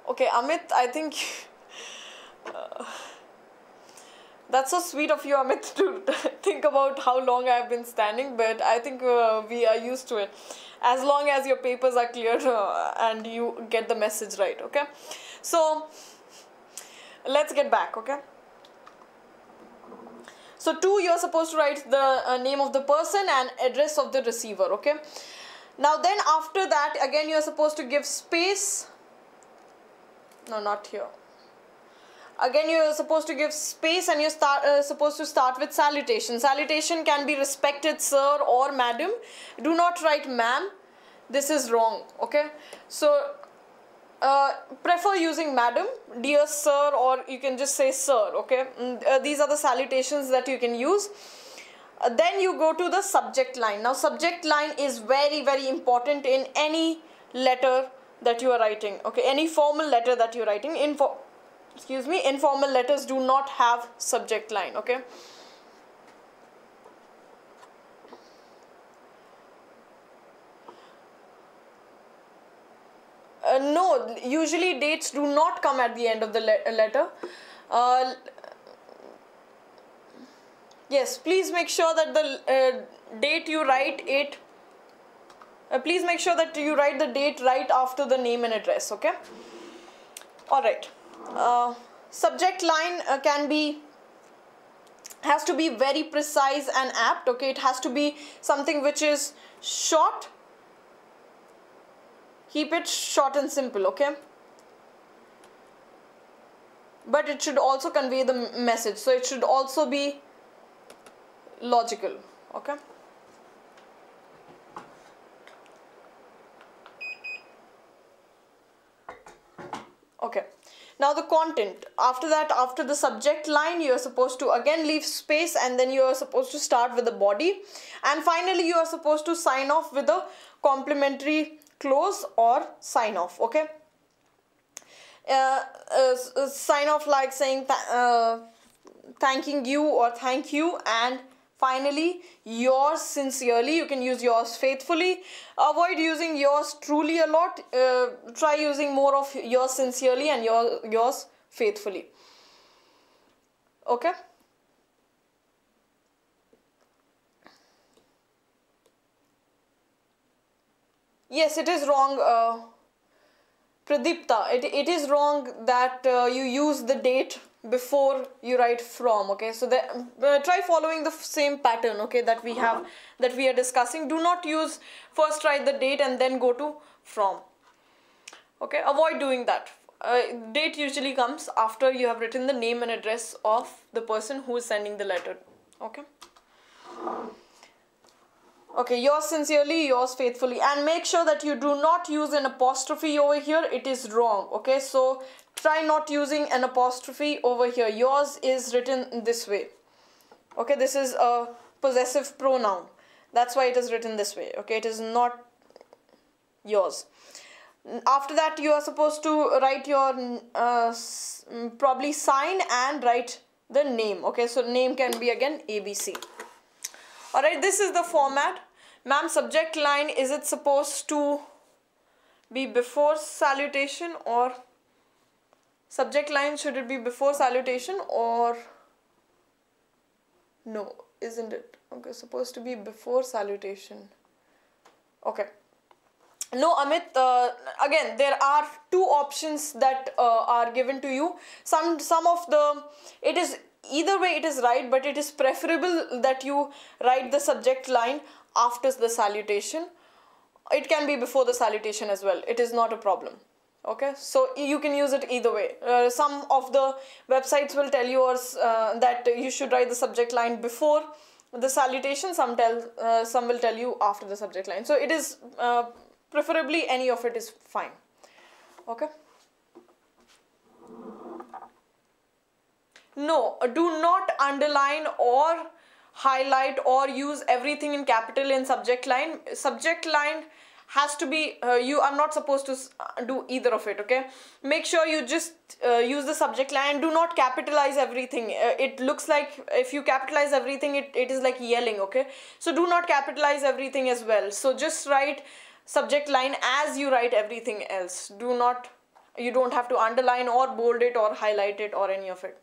Okay, Amit, I think that's so sweet of you, Amit, to think about how long I have been standing, but I think we are used to it. As long as your papers are clear and you get the message right, okay? So, let's get back, okay? So, 2, you're supposed to write the name of the person and address of the receiver, okay? Now, then after that, again, you're supposed to give space. No, not here. Again, you're supposed to give space, and you're supposed to start with salutation. Salutation can be respected sir or madam. Do not write ma'am. This is wrong, okay? So, prefer using madam, dear sir, or you can just say sir, okay? These are the salutations that you can use. Then you go to the subject line. Now, subject line is very, very important in any letter that you are writing, okay? Any formal letter that you're writing. Informal letters do not have subject line, okay? No, usually dates do not come at the end of the letter. Yes, please make sure that the date you write it. Please make sure that you write the date right after the name and address, okay? All right. Subject line has to be very precise and apt, okay? It has to be something which is short. Keep it short and simple, okay? But it should also convey the message, so it should also be logical, okay? Okay. Now the content. After that, after the subject line, you are supposed to again leave space, and then you are supposed to start with the body. And finally, you are supposed to sign off with a complimentary close or sign off, okay? Sign off like saying thanking you or thank you, and finally yours sincerely. You can use yours faithfully. Avoid using yours truly a lot. Try using more of yours sincerely and yours faithfully, okay? Yes, it is wrong, Pradipta. It is wrong that you use the date before you write from, okay? So try following the same pattern, okay, that we are discussing. Do not use first write the date and then go to from, okay? Avoid doing that. Date usually comes after you have written the name and address of the person who is sending the letter, okay? Okay, yours sincerely, yours faithfully, and make sure that you do not use an apostrophe over here. It is wrong, okay? So try not using an apostrophe over here. Yours is written this way, okay? This is a possessive pronoun. That's why it is written this way, okay? It is not yours. After that, you are supposed to write your probably sign and write the name, okay? So name can be again ABC. Alright, this is the format. Ma'am, subject line, is it supposed to be before salutation or Subject line, should it be before salutation or no, isn't it? Okay, supposed to be before salutation. Okay. No, Amit, again, there are two options that are given to you. Some of the, it is, either way it is right, but it is preferable that you write the subject line after the salutation. It can be before the salutation as well. It is not a problem. Okay, so you can use it either way. Some of the websites will tell you that you should write the subject line before the salutation. Some will tell you after the subject line. So it is preferably any of it is fine. Okay. No, do not underline or highlight or use everything in capital in subject line. Subject line has to be, you are not supposed to do either of it, okay? Make sure you just use the subject line. Do not capitalize everything. It looks like if you capitalize everything, it is like yelling, okay? So do not capitalize everything as well. So just write subject line as you write everything else. You don't have to underline or bold it or highlight it or any of it.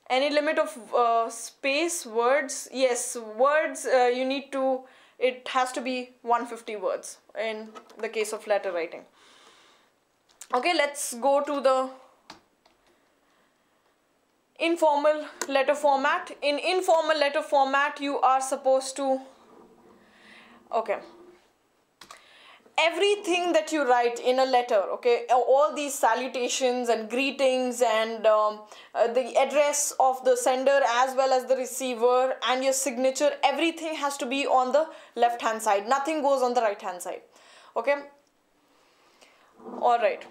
Any limit of space, words? Yes, words you need to, it has to be 150 words in the case of letter writing. Okay, let's go to the informal letter format. In informal letter format, you are supposed to, okay, everything that you write in a letter, okay, all these salutations and greetings and the address of the sender as well as the receiver and your signature, everything has to be on the left hand side. Nothing goes on the right hand side. Okay. All right.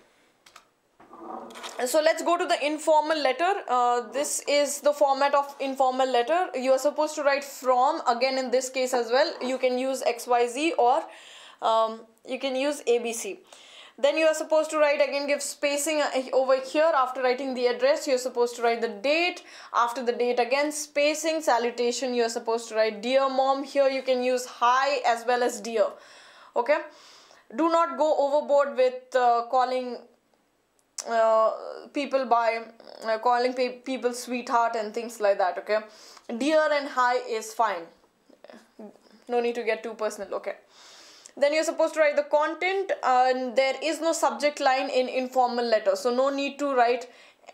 So let's go to the informal letter. This is the format of informal letter. You are supposed to write from, again in this case as well. You can use XYZ or you can use ABC. Then you are supposed to write, again give spacing over here. After writing the address, you're supposed to write the date. After the date, again spacing. Salutation, you're supposed to write dear mom. Here you can use hi as well as dear. Okay. Do not go overboard with calling people by calling people sweetheart and things like that. Okay. Dear and hi is fine. No need to get too personal. Okay. Then you're supposed to write the content, and there is no subject line in informal letter, so no need to write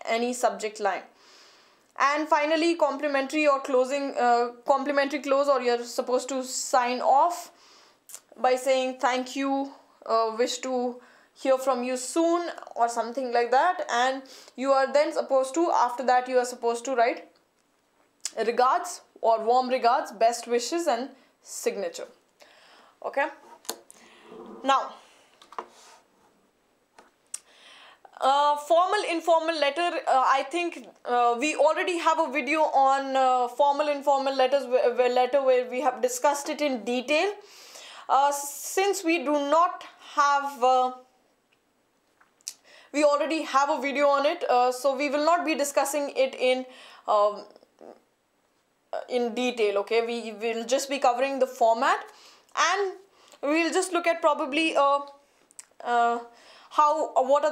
any subject line. And finally, complimentary or closing, complimentary close, or you're supposed to sign off by saying thank you, wish to hear from you soon or something like that. And you are then supposed to, after that you are supposed to write regards or warm regards, best wishes and signature. Okay. Now, formal informal letter, I think we already have a video on formal informal letters where we have discussed it in detail. Since we do not have we already have a video on it, so we will not be discussing it in detail. Okay, we will just be covering the format, and we'll just look at probably what are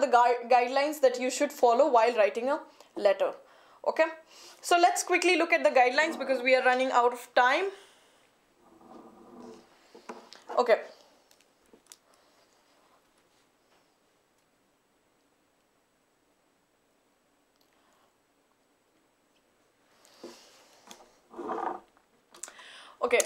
the guidelines that you should follow while writing a letter. Okay, so let's quickly look at the guidelines because we are running out of time. Okay. Okay,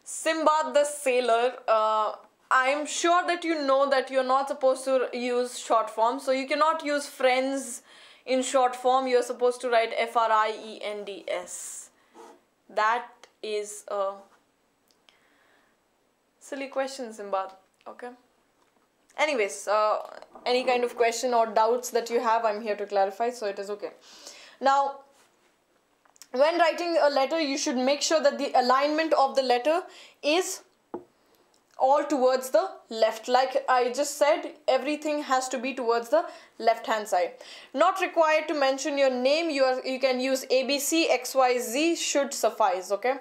Simbad the Sailor, I am sure that you know that you're not supposed to use short form. So you cannot use friends in short form. You're supposed to write FRIENDS. That is a silly question, Simbad. Okay. Anyways, any kind of question or doubts that you have, I'm here to clarify, so it is okay. Now, when writing a letter, you should make sure that the alignment of the letter is all towards the left. Like I just said, everything has to be towards the left hand side. Not required to mention your name. You can use ABC, XYZ should suffice. Okay,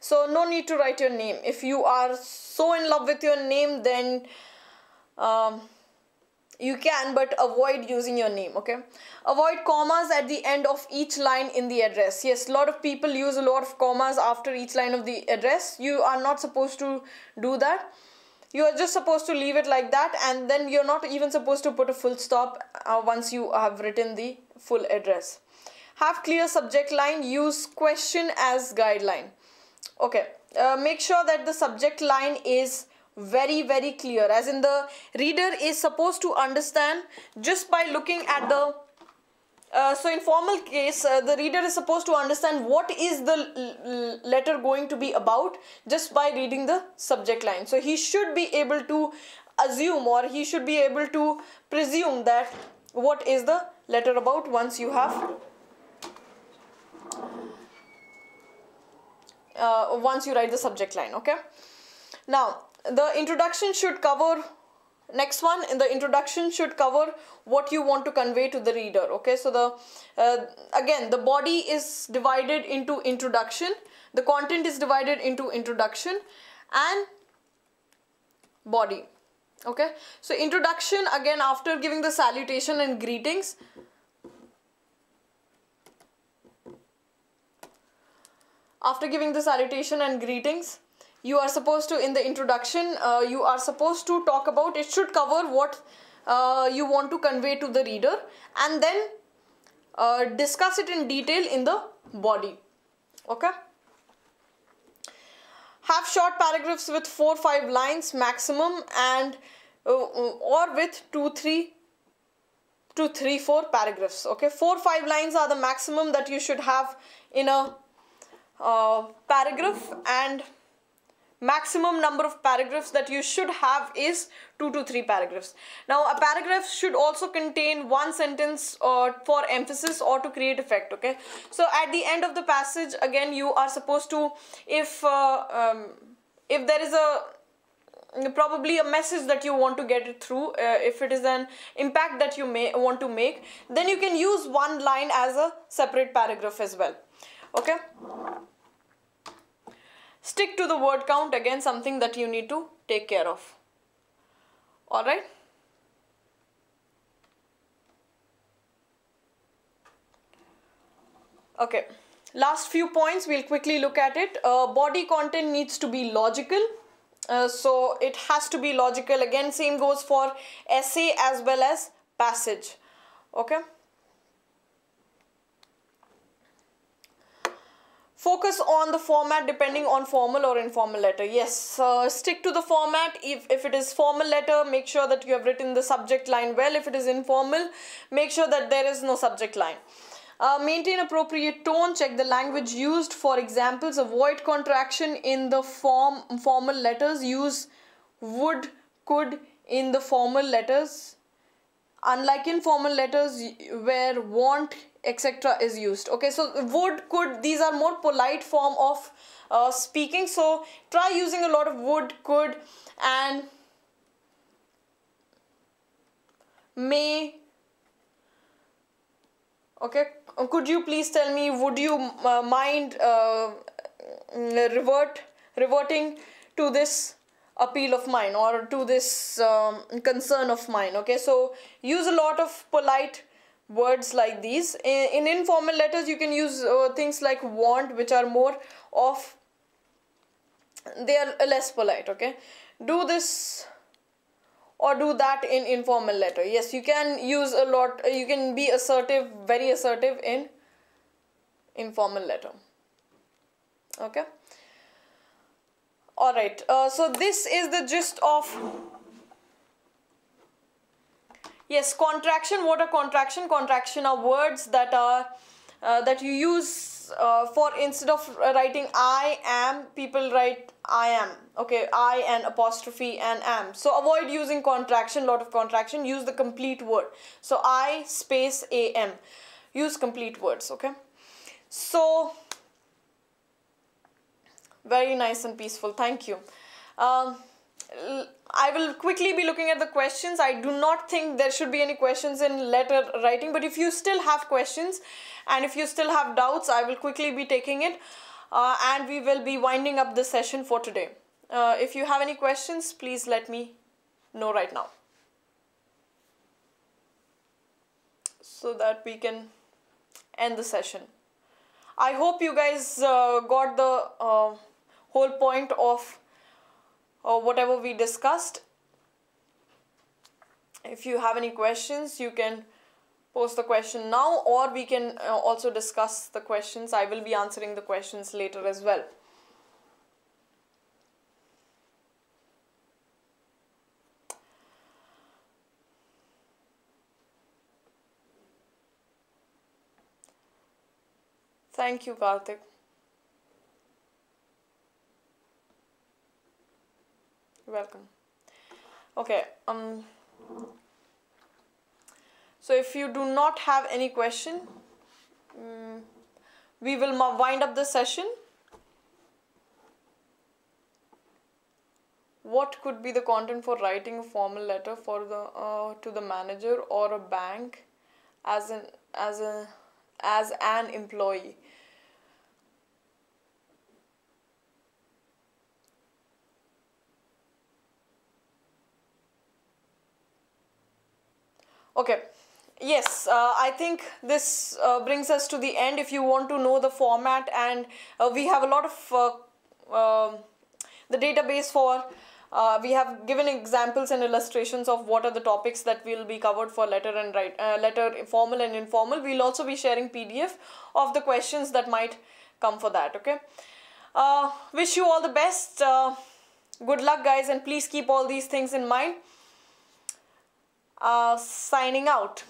so no need to write your name. If you are so in love with your name, then You can, but avoid using your name, okay? Avoid commas at the end of each line in the address. Yes, a lot of people use a lot of commas after each line of the address. You are not supposed to do that. You are just supposed to leave it like that, and then you're not even supposed to put a full stop once you have written the full address. Have clear subject line. Use question as guideline. Okay, make sure that the subject line is very clear, as in the reader is supposed to understand just by looking at the so in formal case, the reader is supposed to understand what is the letter going to be about just by reading the subject line. So he should be able to assume, or he should be able to presume that what is the letter about once you have once you write the subject line. Okay, now the introduction should cover, next one, in the introduction should cover what you want to convey to the reader. Okay, so the again, the body is divided into introduction, the content is divided into introduction and body. Okay, so introduction, again, after giving the salutation and greetings, you are supposed to, in the introduction, you are supposed to talk about, it should cover what you want to convey to the reader, and then discuss it in detail in the body. Okay. Have short paragraphs with 4-5 lines maximum, and or with 2-3-4 paragraphs. Okay, 4-5 lines are the maximum that you should have in a paragraph, and maximum number of paragraphs that you should have is 2 to 3 paragraphs. Now a paragraph should also contain one sentence for emphasis or to create effect. Okay, so at the end of the passage, again, you are supposed to, if there is probably a message that you want to get it through, if it is an impact that you may want to make, then you can use one line as a separate paragraph as well. Okay. Stick to the word count, again, something that you need to take care of. Alright. Okay, last few points, we'll quickly look at it. Body content needs to be logical. So it has to be logical. Again, same goes for essay as well as passage. Okay. Focus on the format depending on formal or informal letter. Yes, stick to the format. If it is formal letter, make sure that you have written the subject line well. If it is informal, make sure that there is no subject line. Maintain appropriate tone. Check the language used. For examples, avoid contraction in the formal letters. Use would, could in the formal letters. Unlike informal letters where want, etc. is used. Okay, so would, could, these are more polite form of speaking. So try using a lot of would, could and may. Okay, could you please tell me, would you mind reverting to this appeal of mine or to this concern of mine? Okay, so use a lot of polite words like these. In informal letters, you can use things like want, which are more of, they are less polite. Okay, do this or do that in informal letter. Yes, you can use a lot, you can be assertive, very assertive in informal letter. Okay. Alright, so this is the gist of, yes, contraction. What are contraction? Contraction are words that are that you use for, instead of writing I am, people write I am. Okay, I and apostrophe and am. So avoid using contraction, lot of contraction. Use the complete word. So I space am. Use complete words. Okay. So very nice and peaceful. Thank you. I will quickly be looking at the questions. I do not think there should be any questions in letter writing, but if you still have questions and if you still have doubts, I will quickly be taking it and we will be winding up the session for today. If you have any questions, please let me know right now. so that we can end the session. I hope you guys got the whole point of whatever we discussed. If you have any questions, you can post the question now, or we can also discuss the questions. I will be answering the questions later as well. Thank you, Karthik. You're welcome. Okay. So if you do not have any question, we will wind up the session. What could be the content for writing a formal letter for the to the manager or a bank as an employee? Okay. Yes, I think this brings us to the end. If you want to know the format, and we have a lot of the database for, we have given examples and illustrations of what are the topics that will be covered for letter and letter, formal and informal. We'll also be sharing PDF of the questions that might come for that. Okay. Wish you all the best. Good luck, guys, and please keep all these things in mind. Signing out.